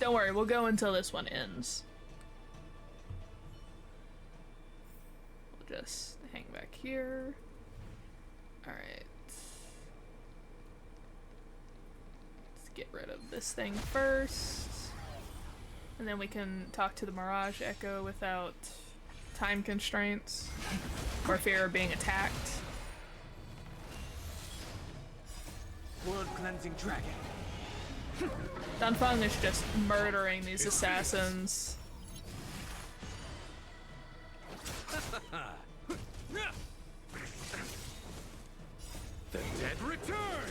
Speaker 1: Don't worry, we'll go until this one ends. We'll just hang back here. Alright. Get rid of this thing first, and then we can talk to the Mirage Echo without time constraints or fear of being attacked.
Speaker 8: Blood cleansing dragon.
Speaker 1: Dunfeng is just murdering these assassins.
Speaker 7: The dead return!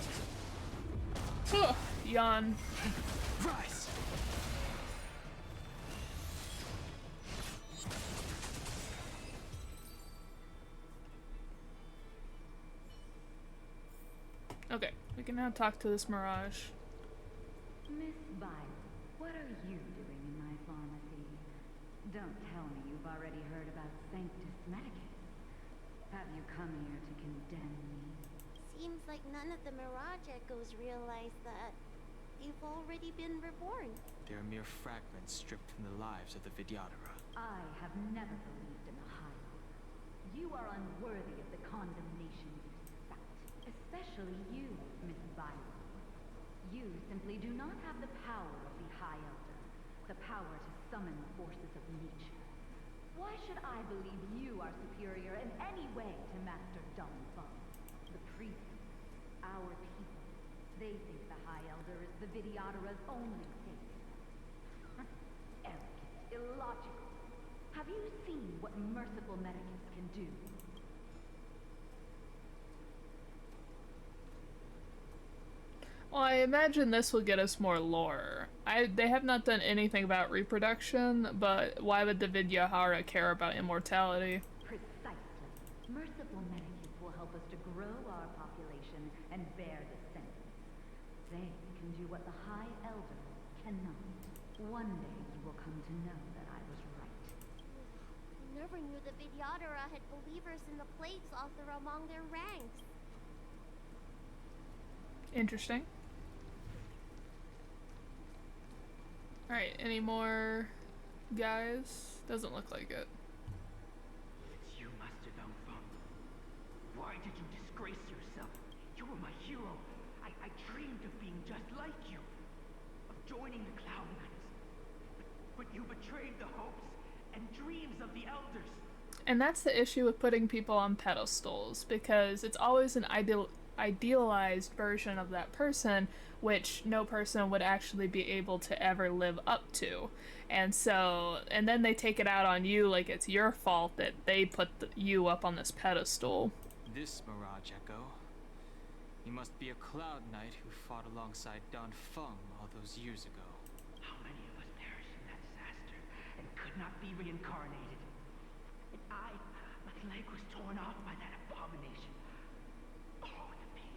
Speaker 1: Yawn.
Speaker 8: Rise.
Speaker 1: Okay, we can now talk to this Mirage.
Speaker 11: Miss Violet, what are you doing in my pharmacy? Don't tell me you've already heard about Sanctus Medicus. Have you come here to condemn me?
Speaker 9: Seems like none of the Mirage Echoes realize that you've already been reborn.
Speaker 4: They are mere fragments stripped from the lives of the Vidyadhara.
Speaker 11: I have never believed in the High Lord. You are unworthy of the condemnation you suspect. Especially you, Miss Violet. You simply do not have the power of the High Elder. The power to summon the forces of nature. Why should I believe you are superior in any way to Master Dunfeng? The priests, our people, they think the High Elder is the Vidyadhara's only savior. Arrogant, illogical. Have you seen what merciful Medicus can do?
Speaker 1: Well, I imagine this will get us more lore. They have not done anything about reproduction, but why would the Vidyadhara care about immortality?
Speaker 11: Precisely. Merciful Medicus will help us to grow our population and bear descendants. They can do what the High Elder cannot. One day you will come to know that I was right.
Speaker 9: Never knew the Vidyadhara had believers in the Plagues Author among their ranks.
Speaker 1: Interesting. Alright, any more guys? Doesn't look like it.
Speaker 10: It's you, Master Dunfeng. Why did you disgrace yourself? You were my hero. I dreamed of being just like you. Of joining the Cloud Knights. But you betrayed the hopes and dreams of the Elders.
Speaker 1: And that's the issue with putting people on pedestals, because it's always an idealized version of that person, which no person would actually be able to ever live up to. And so, and then they take it out on you like it's your fault that they put you up on this pedestal.
Speaker 4: This Mirage Echo. You must be a Cloud Knight who fought alongside Don Feng all those years ago.
Speaker 10: How many of us perished in that disaster and could not be reincarnated? And my leg was torn off by that abomination. Oh, the pain.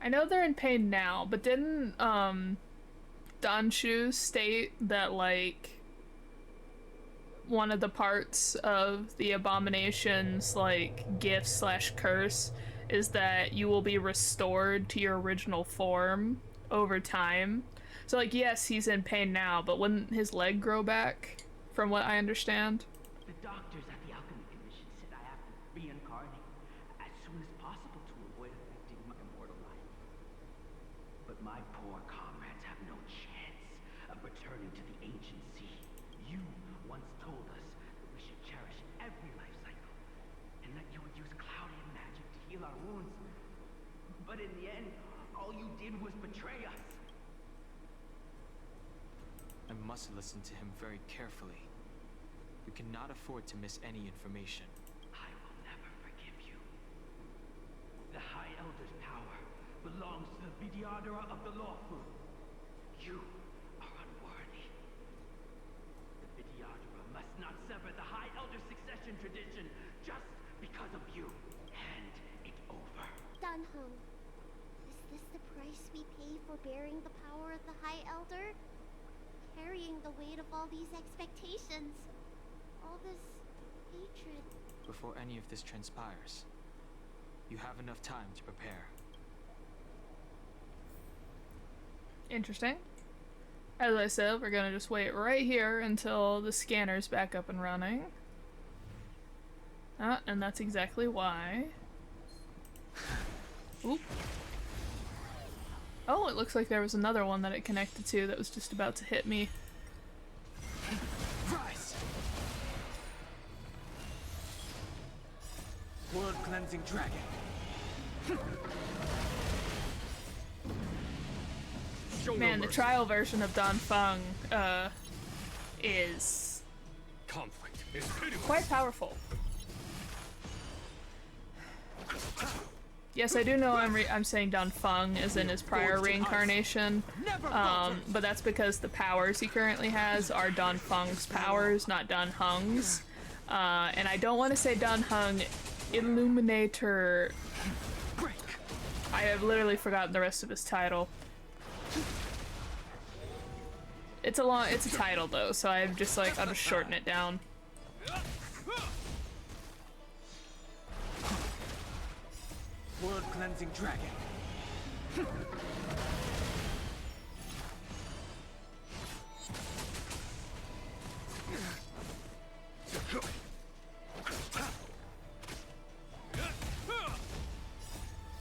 Speaker 1: I know they're in pain now, but didn't Don Shu state that, like, one of the parts of the abomination's, like, gift/curse is that you will be restored to your original form over time? So, like, yes, he's in pain now, but wouldn't his leg grow back, from what I understand?
Speaker 10: The doctors at the Alchemy Commission said I have to reincarnate as soon as possible to avoid affecting my immortal life. But my poor comrades have no chance of returning to the ancient sea. You once told us that we should cherish every life cycle, and that you would use cloudy magic to heal our wounds. But in the end, all you did was betray us.
Speaker 4: I must listen to him very carefully. We cannot afford to miss any information.
Speaker 10: I will never forgive you. The High Elder's power belongs to the Vidyadhara of the Lawful. You are unworthy. The Vidyadhara must not sever the High Elder's succession tradition just because of you. Hand it over.
Speaker 9: Dunhung, is this the price we pay for bearing the power of the High Elder? Carrying the weight of all these expectations. All this hatred.
Speaker 4: Before any of this transpires, you have enough time to prepare.
Speaker 1: Interesting. As I said, we're gonna just wait right here until the scanner's back up and running. And that's exactly why. Oop. Oh, it looks like there was another one that it connected to that was just about to hit me.
Speaker 8: Rise! Blood cleansing dragon.
Speaker 1: Man, the trial version of Don Feng is
Speaker 7: Conflict is pitiless.
Speaker 1: quite powerful. Yes, I do know I'm saying Don Feng as in his prior reincarnation, but that's because the powers he currently has are Don Feng's powers, not Don Hung's. And I don't want to say Don Hung Illuminator. I have literally forgotten the rest of his title. It's a title though, so I'm just like, I'll just shorten it down.
Speaker 8: Blood cleansing dragon.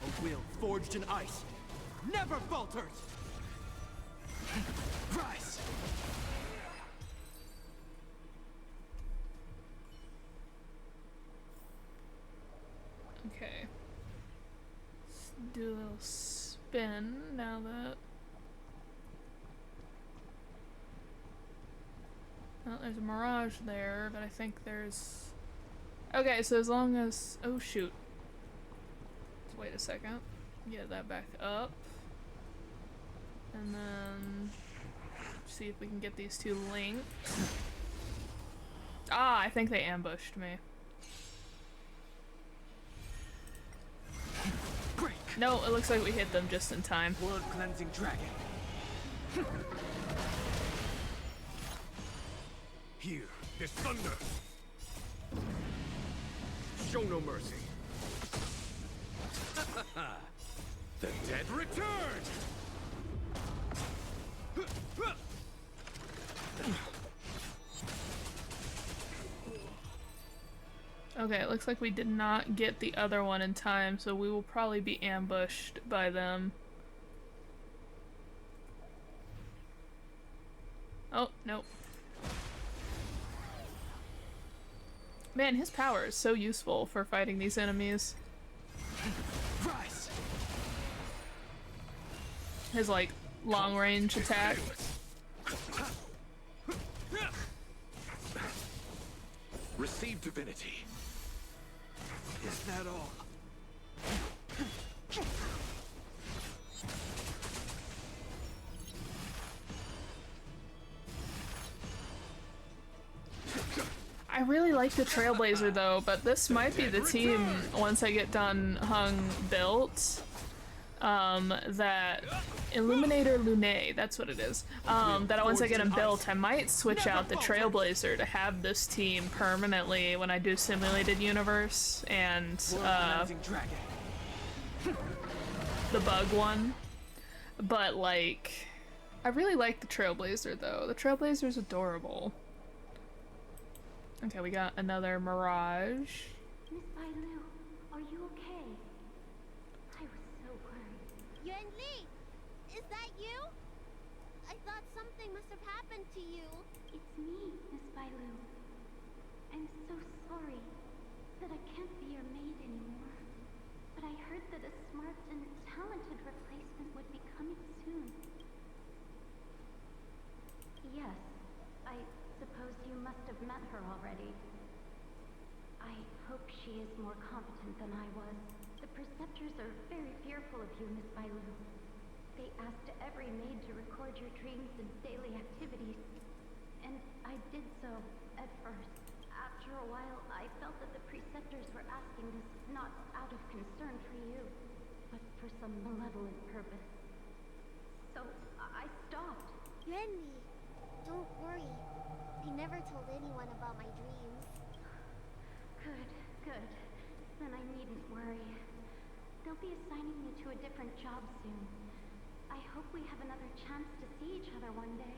Speaker 8: A will forged in ice never falters. Rise.
Speaker 1: Okay. Let's do a little spin now that... Well, there's a mirage there, but I think there's... Okay, so as long as... Oh, shoot. Let's wait a second. Get that back up. And then... See if we can get these two linked. Ah, I think they ambushed me. No, it looks like we hit them just in time.
Speaker 8: Blood cleansing dragon.
Speaker 7: Hear this thunder. Show no mercy. The dead return.
Speaker 1: Okay, it looks like we did not get the other one in time, so we will probably be ambushed by them. Oh, nope. Man, his power is so useful for fighting these enemies.
Speaker 5: Rise.
Speaker 1: His, like, long-range attack.
Speaker 8: Receive divinity.
Speaker 5: Is that all?
Speaker 1: I really like the Trailblazer though, but this might be the team once I get done hung built. That Illuminator Lunae, that's what it is. That once I get him built, I might switch out the Trailblazer to have this team permanently when I do Simulated Universe and the bug one. But like, I really like the Trailblazer though. The Trailblazer's adorable. Okay, we got another Mirage.
Speaker 9: Miss Bailu, are you okay? I was so worried. Yuan Li! Is that you? I thought something must have happened to you.
Speaker 12: It's me, Miss Bailu. I'm so sorry that I can't be your maid anymore. But I heard that a smart and talented replacement would be coming soon. Yes, I suppose you must have met her already. I hope she is more competent than I was. The Preceptors are very fearful of you, Miss Bailu. They asked every maid to record your dreams and daily activities. And I did so at first. After a while, I felt that the Preceptors were asking this not out of concern for you, but for some malevolent purpose. So I stopped.
Speaker 9: Yuan Li, don't worry. I never told anyone about my dreams.
Speaker 12: Good, good. Then I needn't worry. They'll be assigning you to a different job soon. I hope we have another chance to see each other one day.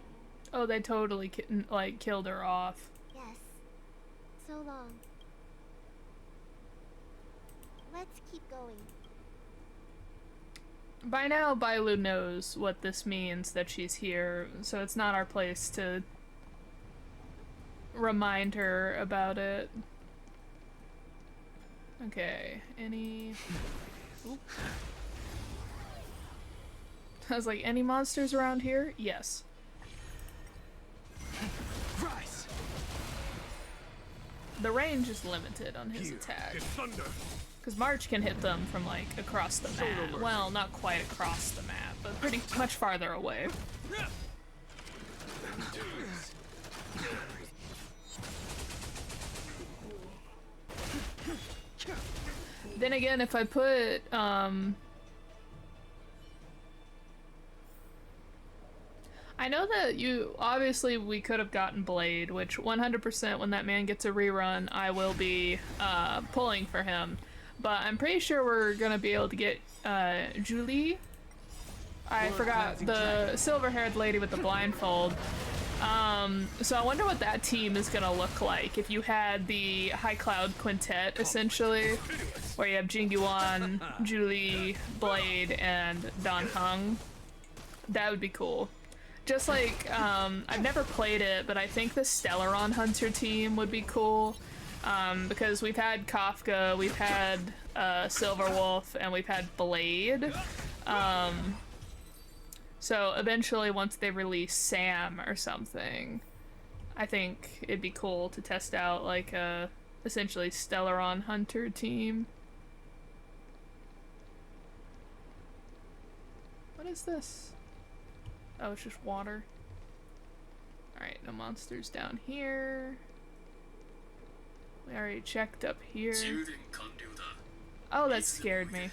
Speaker 1: Oh, they totally like killed her off.
Speaker 9: Yes. So long. Let's keep going.
Speaker 1: By now, Bailu knows what this means, that she's here, so it's not our place to remind her about it. Okay, any... Oop. I was like, any monsters around here? Yes.
Speaker 5: Rise.
Speaker 1: The range is limited on his attack. Because March can hit them from, like, across the map. Well, not quite across the map, but pretty much farther away. Then again, if I put, I know that obviously we could have gotten Blade, which 100% when that man gets a rerun, I will be, pulling for him. But I'm pretty sure we're gonna be able to get, Julie. I forgot, the silver-haired lady with the blindfold. So I wonder what that team is gonna look like if you had the High Cloud Quintet, essentially, where you have Jingyuan, Julie, Blade, and Dan Heng. That would be cool. Just like, I've never played it, but I think the Stellaron Hunter team would be cool. Because we've had Kafka, we've had Silverwolf, and we've had Blade. So eventually, once they release Sam or something, I think it'd be cool to test out like a essentially Stellaron Hunter team. What is this? Oh, it's just water. Alright, no monsters down here. We already checked up here. Oh, that scared me.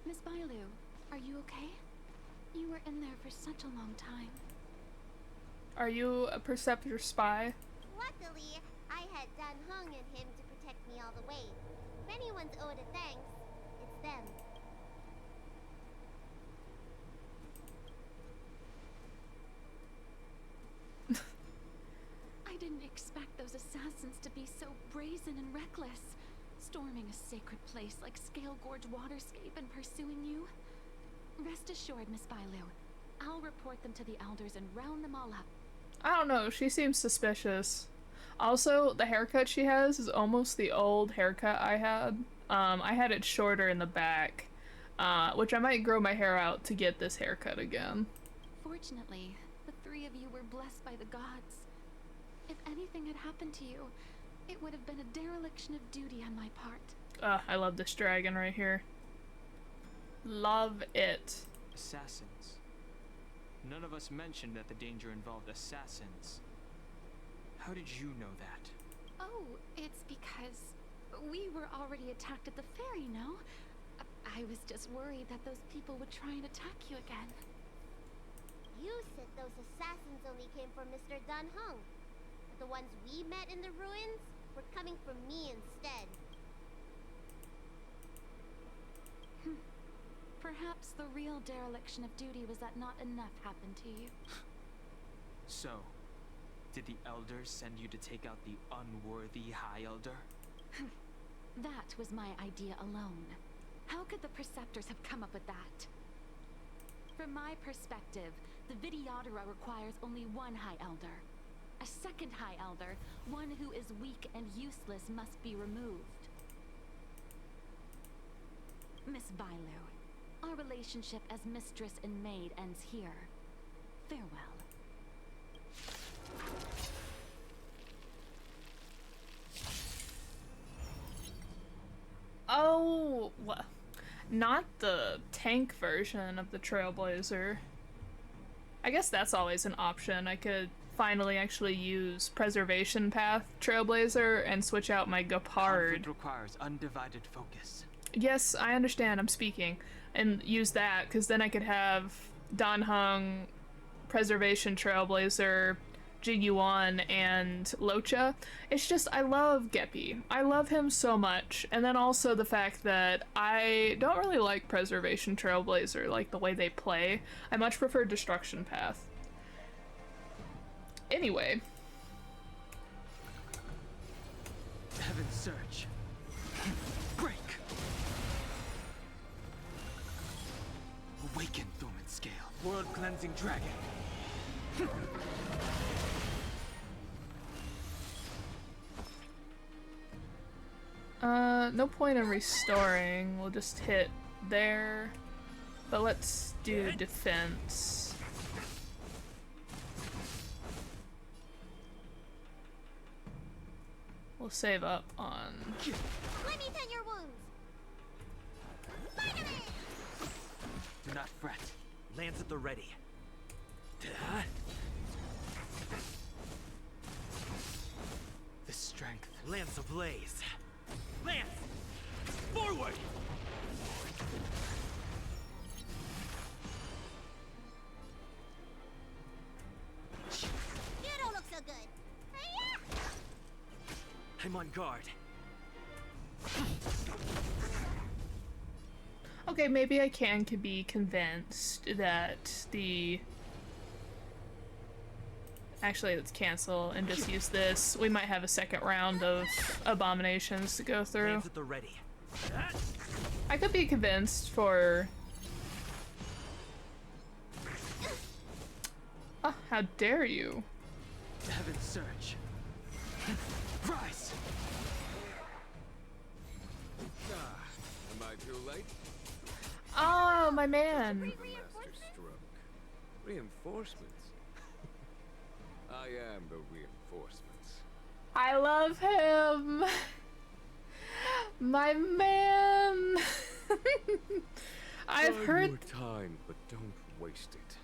Speaker 3: Miss Bailu, are you okay? You were in there for such a long time.
Speaker 1: Are you a Perceptor spy?
Speaker 9: Luckily, I had Dan Heng and him to protect me all the way. If anyone's owed a thanks, it's them.
Speaker 3: I didn't expect those assassins to be so brazen and reckless. storming a sacred place like Scale Gorge Waterscape and pursuing you? Rest assured, Miss Bailu, I'll report them to the elders and round them all up.
Speaker 1: I don't know, she seems suspicious. Also, the haircut she has is almost the old haircut I had. I had it shorter in the back, which I might grow my hair out to get this haircut again.
Speaker 3: Fortunately, the three of you were blessed by the gods. If anything had happened to you, it would have been a dereliction of duty on my part.
Speaker 1: I love this dragon right here. Love it.
Speaker 4: Assassins. None of us mentioned that the danger involved assassins. How did you know that?
Speaker 3: Oh, it's because we were already attacked at the fair, you know? I was just worried that those people would try and attack you again.
Speaker 9: You said those assassins only came from Mr. Dan Heng. But the ones we met in the ruins were coming from me instead.
Speaker 3: Perhaps the real dereliction of duty was that not enough happened to you.
Speaker 4: So, did the elders send you to take out the unworthy High Elder?
Speaker 3: That was my idea alone. How could the Preceptors have come up with that? From my perspective, the Videodora requires only one High Elder. A second High Elder, one who is weak and useless, must be removed. Miss Bailu, our relationship as mistress and maid ends here. Farewell.
Speaker 1: Oh, what? Not the tank version of the Trailblazer. I guess that's always an option. I could finally actually use Preservation Path Trailblazer and switch out my Gepard.
Speaker 4: Conflict requires undivided focus.
Speaker 1: Yes, I understand, I'm speaking. And use that, because then I could have Dan Heng, Preservation Trailblazer, Jigyuan, and Locha. It's just, I love Gepi. I love him so much. And then also the fact that I don't really like Preservation Trailblazer, like the way they play. I much prefer Destruction Path. Anyway.
Speaker 4: Heaven's Surge. Break! Awaken, Dormant Scale. World-cleansing dragon.
Speaker 1: No point in restoring. We'll just hit there. But let's do defense. We'll save up on...
Speaker 9: Let me tend your wounds! Spider-Man!
Speaker 4: Do not fret.
Speaker 2: Lance at the ready.
Speaker 4: The strength.
Speaker 2: Lance ablaze. Lance! Forward!
Speaker 9: You don't look so good. Hiya!
Speaker 2: I'm on guard.
Speaker 1: Okay, maybe I can be convinced that the... Actually, let's cancel and just use this. We might have a second round of abominations to go through.
Speaker 2: Lance at the ready.
Speaker 1: I could be convinced for... Oh, how dare you?
Speaker 4: Heaven's Surge. Rise!
Speaker 7: Am I too late?
Speaker 1: Oh, my man.
Speaker 7: Master stroke. Reinforcements? I am the reinforcements.
Speaker 1: I love him. My man. I've heard
Speaker 7: your time, but don't waste it.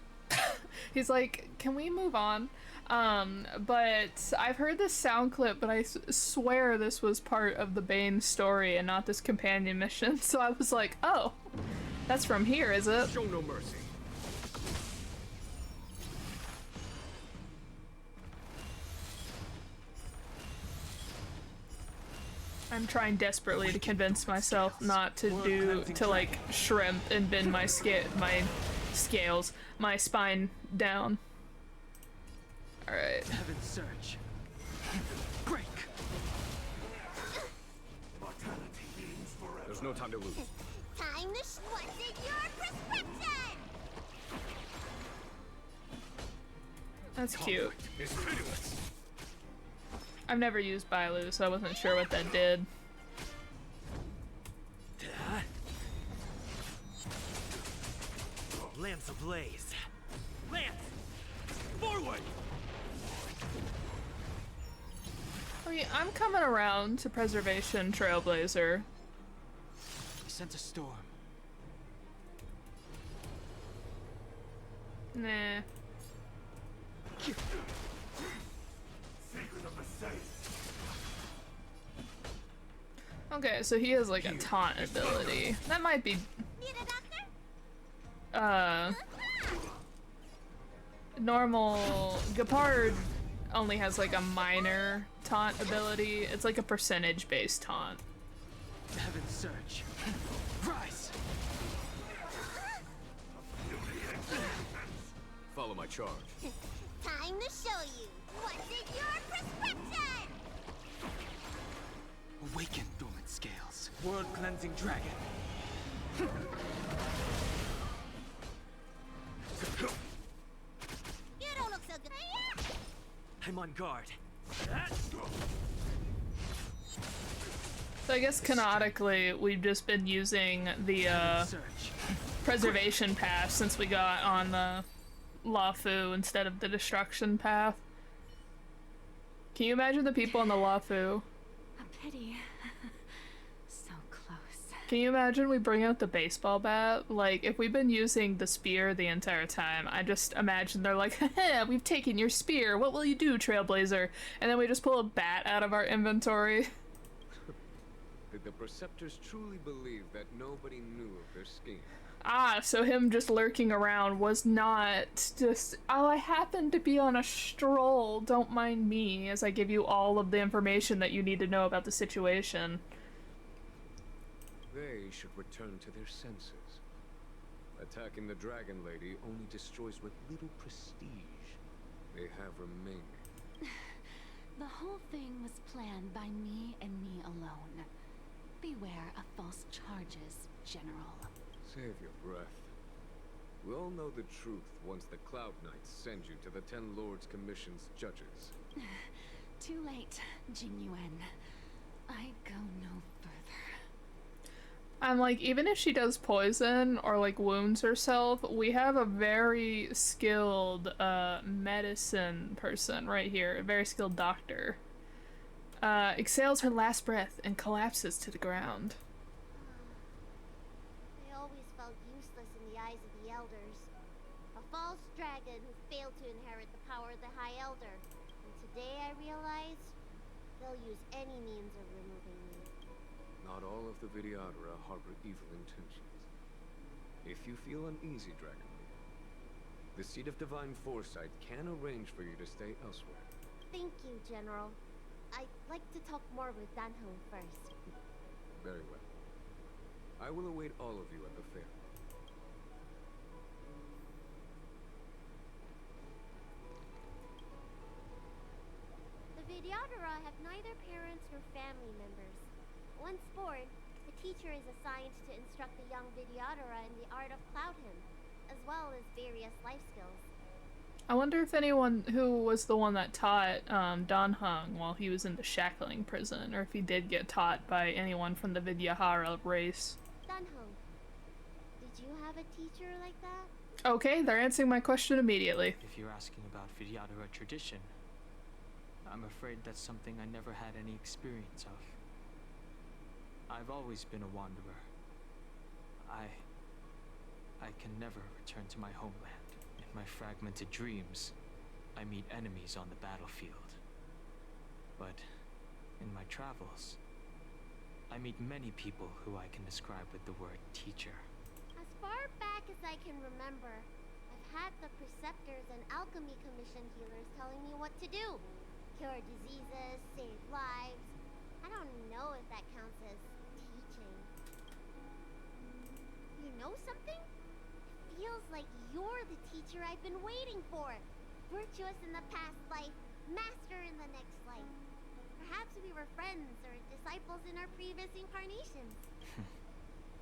Speaker 1: he's like, can we move on? But I've heard this sound clip, but I swear this was part of the Bane story and not this companion mission. So I was like, oh, that's from here, is it?
Speaker 7: Show no mercy.
Speaker 1: I'm trying desperately to convince myself not to like shrimp and bend my scales, my spine down. All right.
Speaker 4: Heaven's Surge. Break.
Speaker 10: Mortality.
Speaker 7: There's no time to lose.
Speaker 9: Time to what's in your prescription?
Speaker 1: That's cute.
Speaker 7: It's pitiless.
Speaker 1: I've never used Bailu, so I wasn't sure what that did.
Speaker 2: Lance ablaze. Lance! Forward!
Speaker 1: I mean, I'm coming around to Preservation Trailblazer.
Speaker 4: He sent a storm.
Speaker 1: Nah. Okay, so he has like a taunt ability. That might be normal. Gepard only has like a minor taunt ability. It's like a percentage based taunt.
Speaker 4: Heaven's surge. Rise!
Speaker 7: Follow my charge.
Speaker 9: Time to show you what's in your prescription!
Speaker 4: Awaken, dormant scales. World-cleansing dragon.
Speaker 9: You don't look so good.
Speaker 2: I'm on guard.
Speaker 1: So I guess canonically we've just been using the preservation path since we got on the Lafu instead of the destruction path. Can you imagine the people on the Lafu?
Speaker 3: A pity. So close.
Speaker 1: Can you imagine we bring out the baseball bat? Like, if we've been using the spear the entire time, I just imagine they're like, haha, we've taken your spear, what will you do, Trailblazer? And then we just pull a bat out of our inventory.
Speaker 7: Did the Preceptors truly believe that nobody knew of their scheme?
Speaker 1: Ah, so him just lurking around was not just, oh, I happened to be on a stroll, don't mind me, as I give you all of the information that you need to know about the situation.
Speaker 7: They should return to their senses. Attacking the Dragon Lady only destroys what little prestige they have remaining.
Speaker 3: The whole thing was planned by me and me alone. Beware of false charges, General.
Speaker 7: Save your breath. We all know the truth once the Cloud Knights send you to the Ten Lords Commission's judges.
Speaker 3: Too late, Jing Yuan. I go no further.
Speaker 1: I'm like, even if she does poison or like wounds herself, we have a very skilled medicine person right here, a very skilled doctor. Exhales her last breath and collapses to the ground.
Speaker 9: I always felt useless in the eyes of the elders. A false dragon who failed to inherit the power of the High Elder. And today I realized they'll use any means of removing me.
Speaker 7: Not all of the Vidyadhara harbor evil intentions. If you feel uneasy, Dragon Lady, the Seat of Divine Foresight can arrange for you to stay elsewhere.
Speaker 9: Thank you, General. I'd like to talk more with Danho first.
Speaker 7: Very well. I will await all of you at the fair.
Speaker 9: The Vidyadhara have neither parents nor family members. Once born, the teacher is assigned to instruct the young Vidyadhara in the art of Cloud Hymn, as well as various life skills.
Speaker 1: I wonder if anyone who was the one that taught Dan Heng while he was in the shackling prison, or if he did get taught by anyone from the Vidyadhara race.
Speaker 9: Danho, did you have a teacher like that?
Speaker 1: Okay, they're answering my question immediately.
Speaker 4: If you're asking about Vidyadhara tradition, I'm afraid that's something I never had any experience of. I've always been a wanderer. I can never return to my homeland. In my fragmented dreams, I meet enemies on the battlefield. But in my travels, I meet many people who I can describe with the word teacher.
Speaker 9: As far back as I can remember, I've had the Preceptors and Alchemy Commission healers telling me what to do. Cure diseases, save lives. I don't know if that counts as teaching. You know something? It feels like you're the teacher I've been waiting for. Virtuous in the past life, master in the next life. Perhaps we were friends or disciples in our previous incarnations.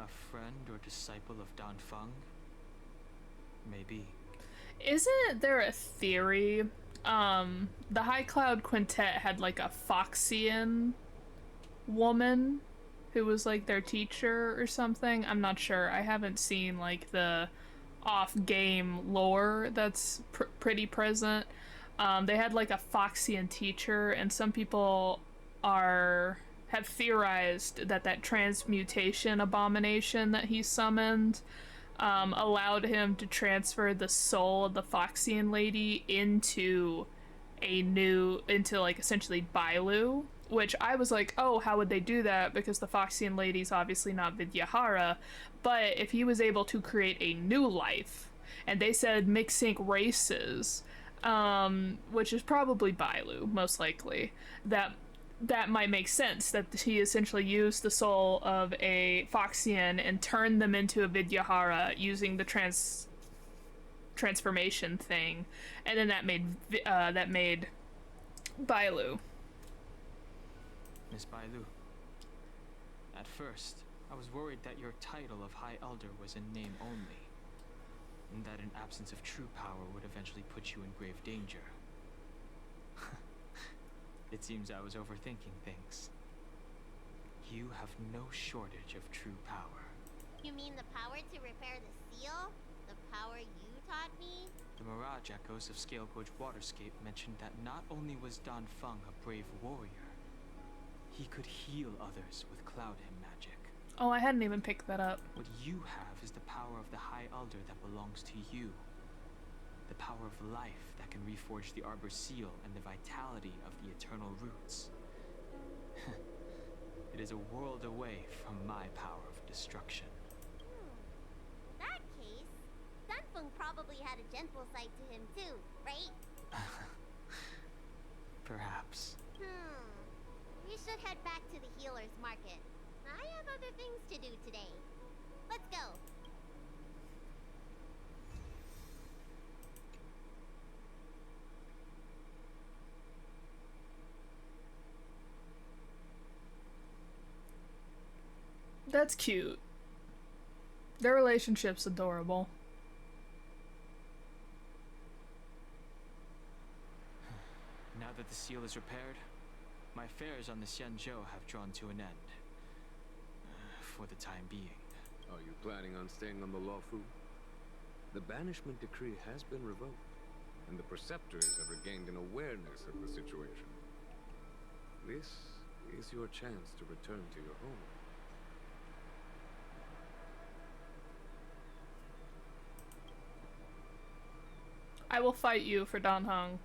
Speaker 4: A friend or disciple of Dan Feng? Maybe.
Speaker 1: Isn't there a theory? The High Cloud Quintet had like a Foxian woman who was like their teacher or something. I'm not sure. I haven't seen like the off-game lore that's pretty present. They had like a Foxian teacher, and some people have theorized that that transmutation abomination that he summoned allowed him to transfer the soul of the Foxian lady into like essentially Bailu, which I was like, oh, how would they do that? Because the Foxian lady's obviously not Vidyahara, but if he was able to create a new life, and they said mixing races, which is probably Bailu, most likely, that might make sense, that he essentially used the soul of a Foxian and turned them into a Vidyahara using the transformation thing, and then that made Bailu.
Speaker 4: Miss Bailu, at first, I was worried that your title of High Elder was in name only, and that an absence of true power would eventually put you in grave danger. It seems I was overthinking things. You have no shortage of true power.
Speaker 9: You mean the power to repair the seal? The power you taught me?
Speaker 4: The Mirage Echoes of Scaleforge Waterscape mentioned that not only was Dan Feng a brave warrior, he could heal others with Cloud Hymn magic.
Speaker 1: Oh, I hadn't even picked that up.
Speaker 4: What you have is the power of the High Elder that belongs to you. The power of life that can reforge the Arbor Seal and the vitality of the Eternal Roots. It is a world away from my power of destruction.
Speaker 9: In that case, Dunfeng probably had a gentle side to him too, right?
Speaker 4: Perhaps.
Speaker 9: We should head back to the healer's market. I have other things to do today. Let's go.
Speaker 1: That's cute. Their relationship's adorable.
Speaker 4: Now that the seal is repaired, my affairs on the Xianzhou have drawn to an end. For the time being.
Speaker 7: Are you planning on staying on the Luofu? The banishment decree has been revoked, and the preceptors have regained an awareness of the situation. This is your chance to return to your home.
Speaker 1: I will fight you for Dan Heng.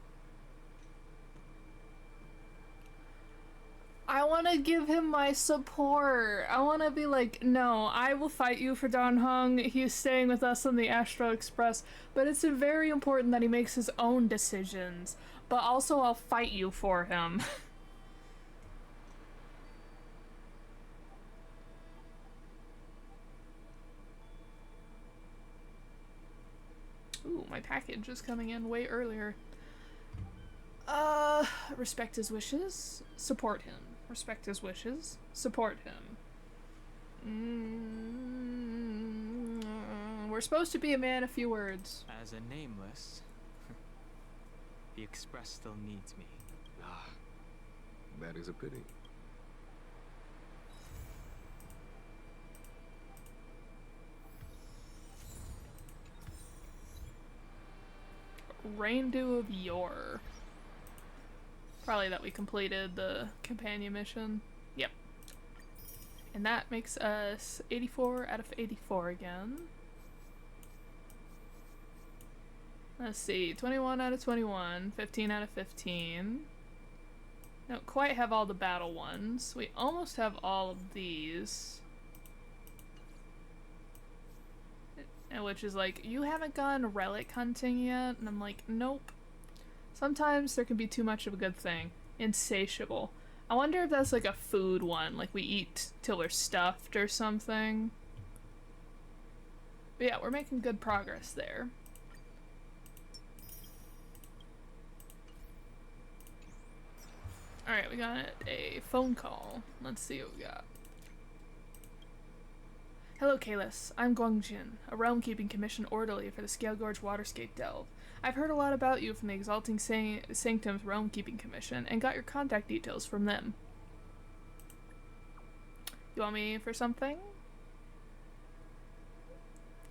Speaker 1: I want to give him my support. I want to be like, no, I will fight you for Dan Heng. He's staying with us on the Astro Express, but it's very important that he makes his own decisions. But also, I'll fight you for him. Ooh, my package is coming in way earlier. Respect his wishes. Support him. Respect his wishes. Support him. We're supposed to be a man of few words.
Speaker 4: As a nameless, the Express still needs me.
Speaker 7: Ah, that is a pity.
Speaker 1: Raindew of Yore. Probably that we completed the companion mission. Yep. And that makes us 84 out of 84 again. Let's see, 21 out of 21, 15 out of 15. Don't quite have all the battle ones. We almost have all of these. And which is like, you haven't gone relic hunting yet? And I'm like, nope. Sometimes there can be too much of a good thing. Insatiable. I wonder if that's like a food one, like we eat till we're stuffed or something. But yeah, we're making good progress there. Alright, we got a phone call. Let's see what we got. Hello, Kalis. I'm Guangjin, a Realm-Keeping Commission orderly for the Scale Gorge Waterscape Delve. I've heard a lot about you from the Exalting Sanctum's Realm-Keeping Commission, and got your contact details from them. You want me for something?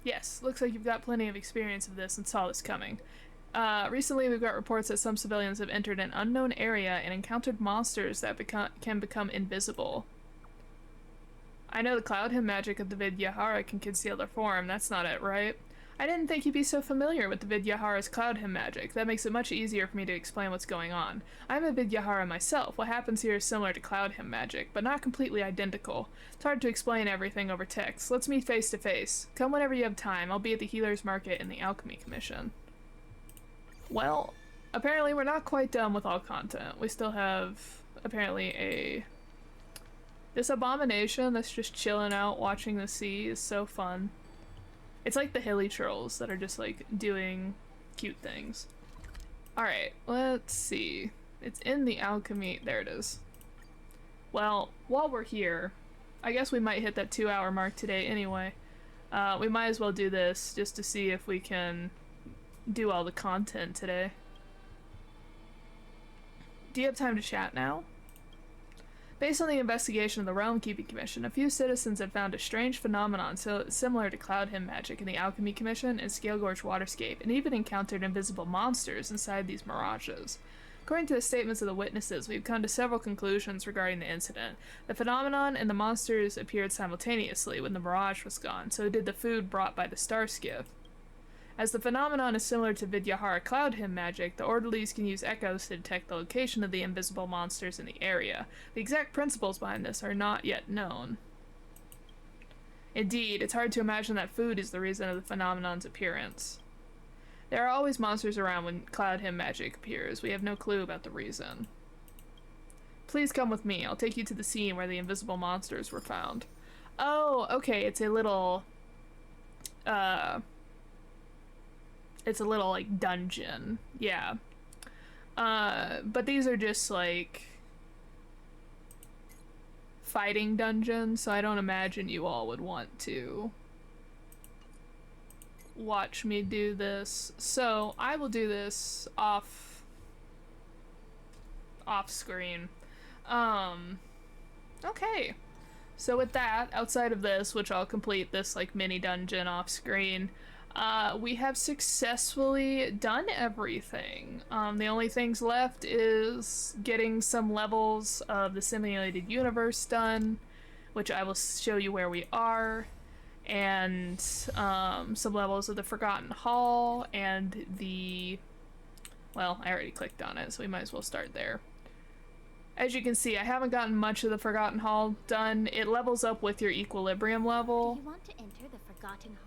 Speaker 1: Yes, looks like you've got plenty of experience of this and saw this coming. Recently we've got reports that some civilians have entered an unknown area and encountered monsters that can become invisible. I know the Cloud Hymn magic of the Vidyahara can conceal their form, that's not it, right? I didn't think you'd be so familiar with the Vidyahara's Cloud Hymn magic. That makes it much easier for me to explain what's going on. I'm a Vidyahara myself. What happens here is similar to Cloud Hymn magic, but not completely identical. It's hard to explain everything over text. Let's meet face to face. Come whenever you have time. I'll be at the Healer's Market in the Alchemy Commission. Well, apparently we're not quite done with all content. We still have, apparently, this abomination that's just chilling out watching the sea is so fun. It's like the hilly trolls that are just like doing cute things. Alright, let's see. It's in the alchemy. There it is. Well, while we're here, I guess we might hit that 2-hour mark today anyway. We might as well do this just to see if we can do all the content today. Do you have time to chat now? Based on the investigation of the Realm Keeping Commission, a few citizens had found a strange phenomenon similar to Cloud Hymn magic in the Alchemy Commission and Scale Gorge Waterscape, and even encountered invisible monsters inside these mirages. According to the statements of the witnesses, we've come to several conclusions regarding the incident. The phenomenon and the monsters appeared simultaneously when the mirage was gone, so did the food brought by the star skiff. As the phenomenon is similar to Vidyahara Cloud Hymn magic, the orderlies can use echoes to detect the location of the invisible monsters in the area. The exact principles behind this are not yet known. Indeed, it's hard to imagine that food is the reason of the phenomenon's appearance. There are always monsters around when Cloud Hymn magic appears. We have no clue about the reason. Please come with me. I'll take you to the scene where the invisible monsters were found. Oh, okay, it's a little like dungeon. Yeah. But these are just like fighting dungeons, so I don't imagine you all would want to watch me do this. So I will do this off screen. Okay. So with that, outside of this, which I'll complete this like mini dungeon off screen, we have successfully done everything. The only things left is getting some levels of the simulated universe done, which I will show you where we are, and some levels of the Forgotten Hall and the... well, I already clicked on it, so we might as well start there. As you can see, I haven't gotten much of the Forgotten Hall done. It levels up with your equilibrium level.
Speaker 9: Do you want to enter the Forgotten Hall?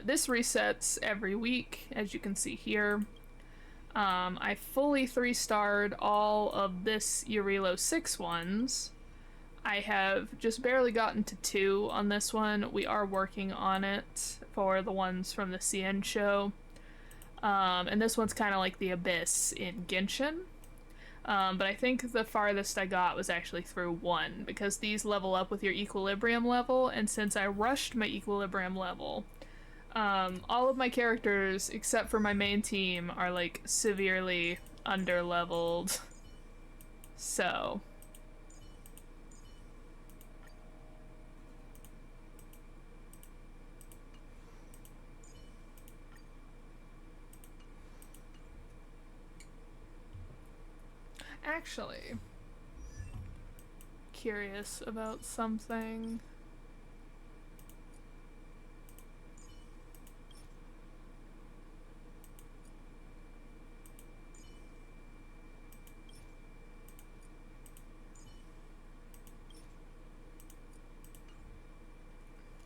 Speaker 1: This resets every week, as you can see here. I fully 3-starred all of this Eurilo 6 ones. I have just barely gotten to 2 on this one. We are working on it for the ones from the CN show. And this one's kind of like the Abyss in Genshin. But I think the farthest I got was actually through 1, because these level up with your equilibrium level, and since I rushed my equilibrium level, all of my characters, except for my main team, are like severely under-leveled. So... actually, curious about something.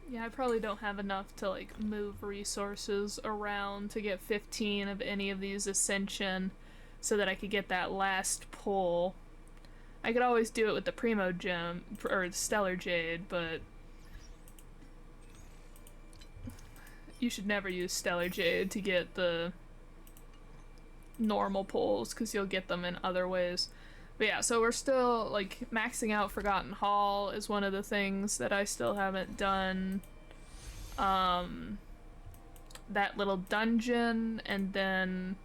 Speaker 1: Yeah, I probably don't have enough to like move resources around to get 15 of any of these Ascension so that I could get that last pull. I could always do it with the Primo Gem, or the Stellar Jade, but you should never use Stellar Jade to get the normal pulls, because you'll get them in other ways. But yeah, so we're still, like, maxing out Forgotten Hall is one of the things that I still haven't done. That little dungeon, and then...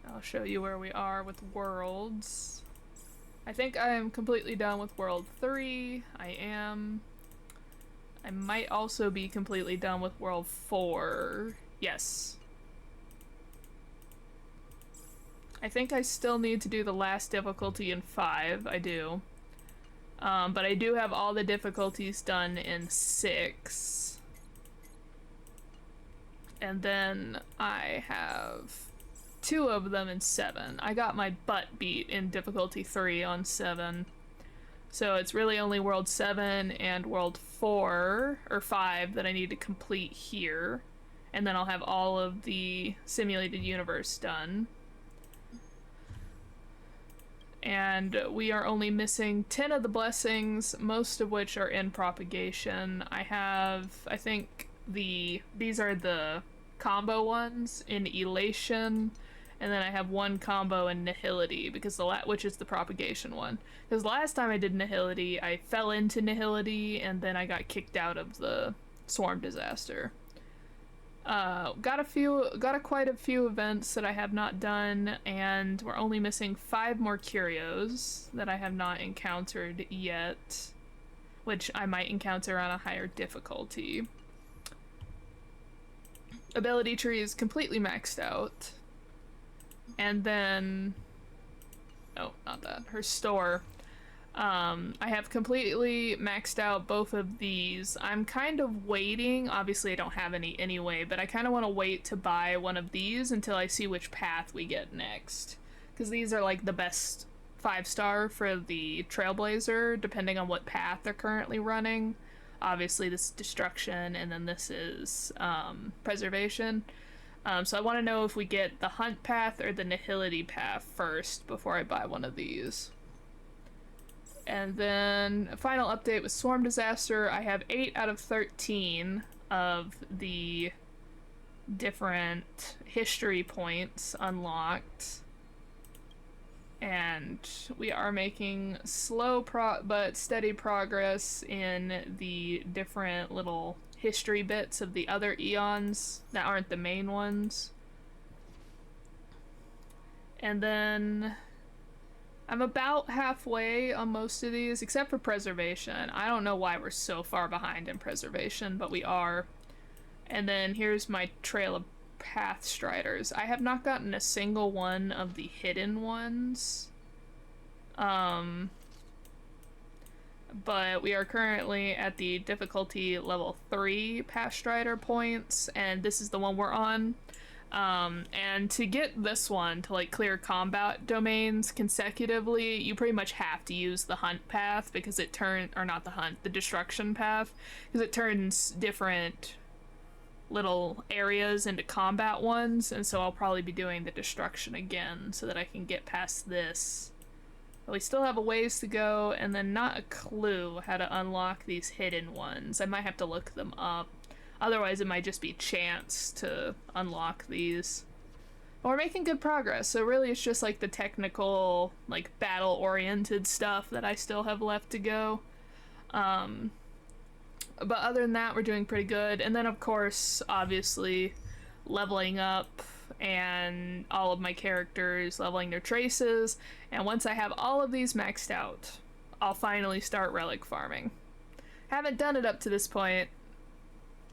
Speaker 1: I'll show you where we are with worlds. I think I am completely done with World 3. I am. I might also be completely done with World 4. Yes. I think I still need to do the last difficulty in 5. I do. But I do have all the difficulties done in 6. And then I have 2 of them in 7. I got my butt beat in difficulty 3 on 7. So it's really only World 7 and World 4, or 5, that I need to complete here. And then I'll have all of the simulated universe done. And we are only missing 10 of the blessings, most of which are in propagation. I have, I think, these are the combo ones in elation, and then I have one combo in nihility, because which is the propagation one. Because last time I did nihility, I fell into nihility, and then I got kicked out of the swarm disaster. Got quite a few events that I have not done, and we're only missing 5 more curios that I have not encountered yet, which I might encounter on a higher difficulty. Ability tree is completely maxed out. And then... oh, not that. Her store. I have completely maxed out both of these. I'm kind of waiting. Obviously, I don't have any anyway, but I kind of want to wait to buy one of these until I see which path we get next. Because these are like the best 5-star for the Trailblazer, depending on what path they're currently running. Obviously, this is Destruction, and then this is Preservation. So I want to know if we get the Hunt path or the Nihility path first before I buy one of these. And then a final update with Swarm Disaster. I have 8 out of 13 of the different history points unlocked. And we are making slow but steady progress in the different little history bits of the other eons that aren't the main ones. And then I'm about halfway on most of these, except for Preservation. I don't know why we're so far behind in Preservation, but we are. And then here's my Trail of Pathstriders. I have not gotten a single one of the hidden ones. But we are currently at the difficulty level 3 Pathstrider points, and this is the one we're on. And to get this one to like clear combat domains consecutively, you pretty much have to use the Hunt path, because it the Destruction path, because it turns different little areas into combat ones, and so I'll probably be doing the Destruction again so that I can get past this. But we still have a ways to go, and then not a clue how to unlock these hidden ones. I might have to look them up. Otherwise, it might just be chance to unlock these. But we're making good progress, so really it's just like the technical, like battle-oriented stuff that I still have left to go. But other than that, we're doing pretty good. And then, of course, obviously, leveling up and all of my characters, leveling their traces. And once I have all of these maxed out, I'll finally start relic farming. Haven't done it up to this point.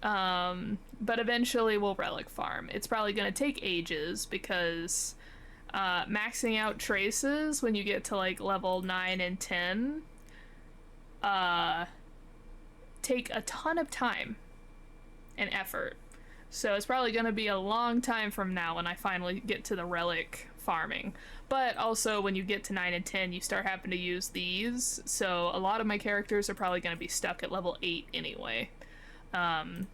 Speaker 1: But eventually we'll relic farm. It's probably going to take ages, because maxing out traces when you get to like level 9 and 10 take a ton of time and effort. So it's probably going to be a long time from now when I finally get to the relic farming. But also when you get to 9 and 10, you start having to use these. So a lot of my characters are probably going to be stuck at level 8 anyway. I'll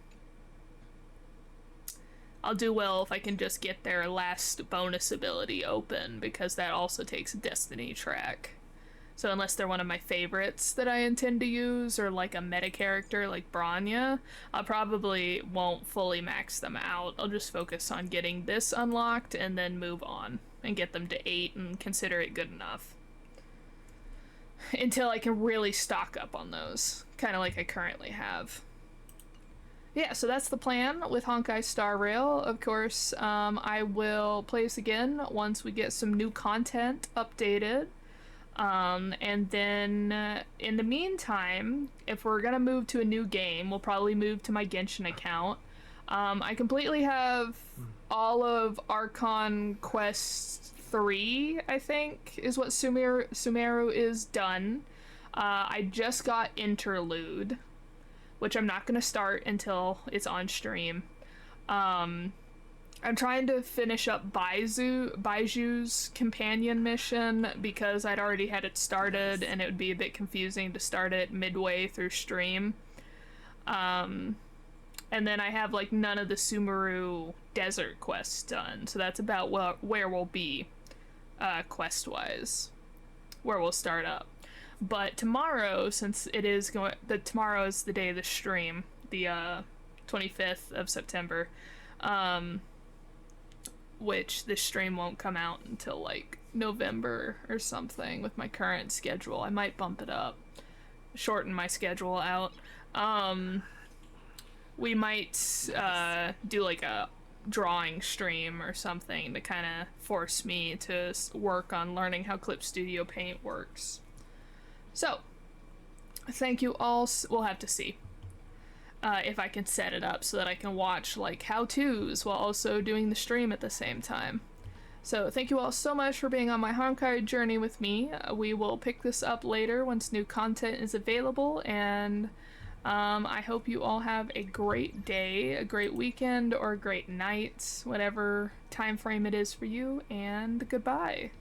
Speaker 1: do well if I can just get their last bonus ability open, because that also takes a destiny track. So unless they're one of my favorites that I intend to use, or like a meta character like Branya, I probably won't fully max them out. I'll just focus on getting this unlocked and then move on and get them to 8 and consider it good enough. Until I can really stock up on those, kind of like I currently have. Yeah, so that's the plan with Honkai Star Rail. Of course, I will play this again once we get some new content updated. And then in the meantime, if we're gonna move to a new game, we'll probably move to my Genshin account. I completely have all of Archon Quest 3, I think, is what Sumeru is done. I just got Interlude, which I'm not gonna start until it's on stream. I'm trying to finish up Baiju's companion mission because I'd already had it started and it would be a bit confusing to start it midway through stream. And then I have like none of the Sumeru desert quests done, so that's about where we'll be quest-wise, where we'll start up. But tomorrow, since it is tomorrow is the day of the stream, the 25th of September, which this stream won't come out until like November or something with my current schedule. I might bump it up, shorten my schedule out. We might do like a drawing stream or something to kind of force me to work on learning how Clip Studio Paint works. So, thank you all. We'll have to see if I can set it up so that I can watch like how-tos while also doing the stream at the same time. So thank you all so much for being on my Honkai journey with me. We will pick this up later once new content is available, and I hope you all have a great day, a great weekend, or a great night, whatever time frame it is for you, and goodbye.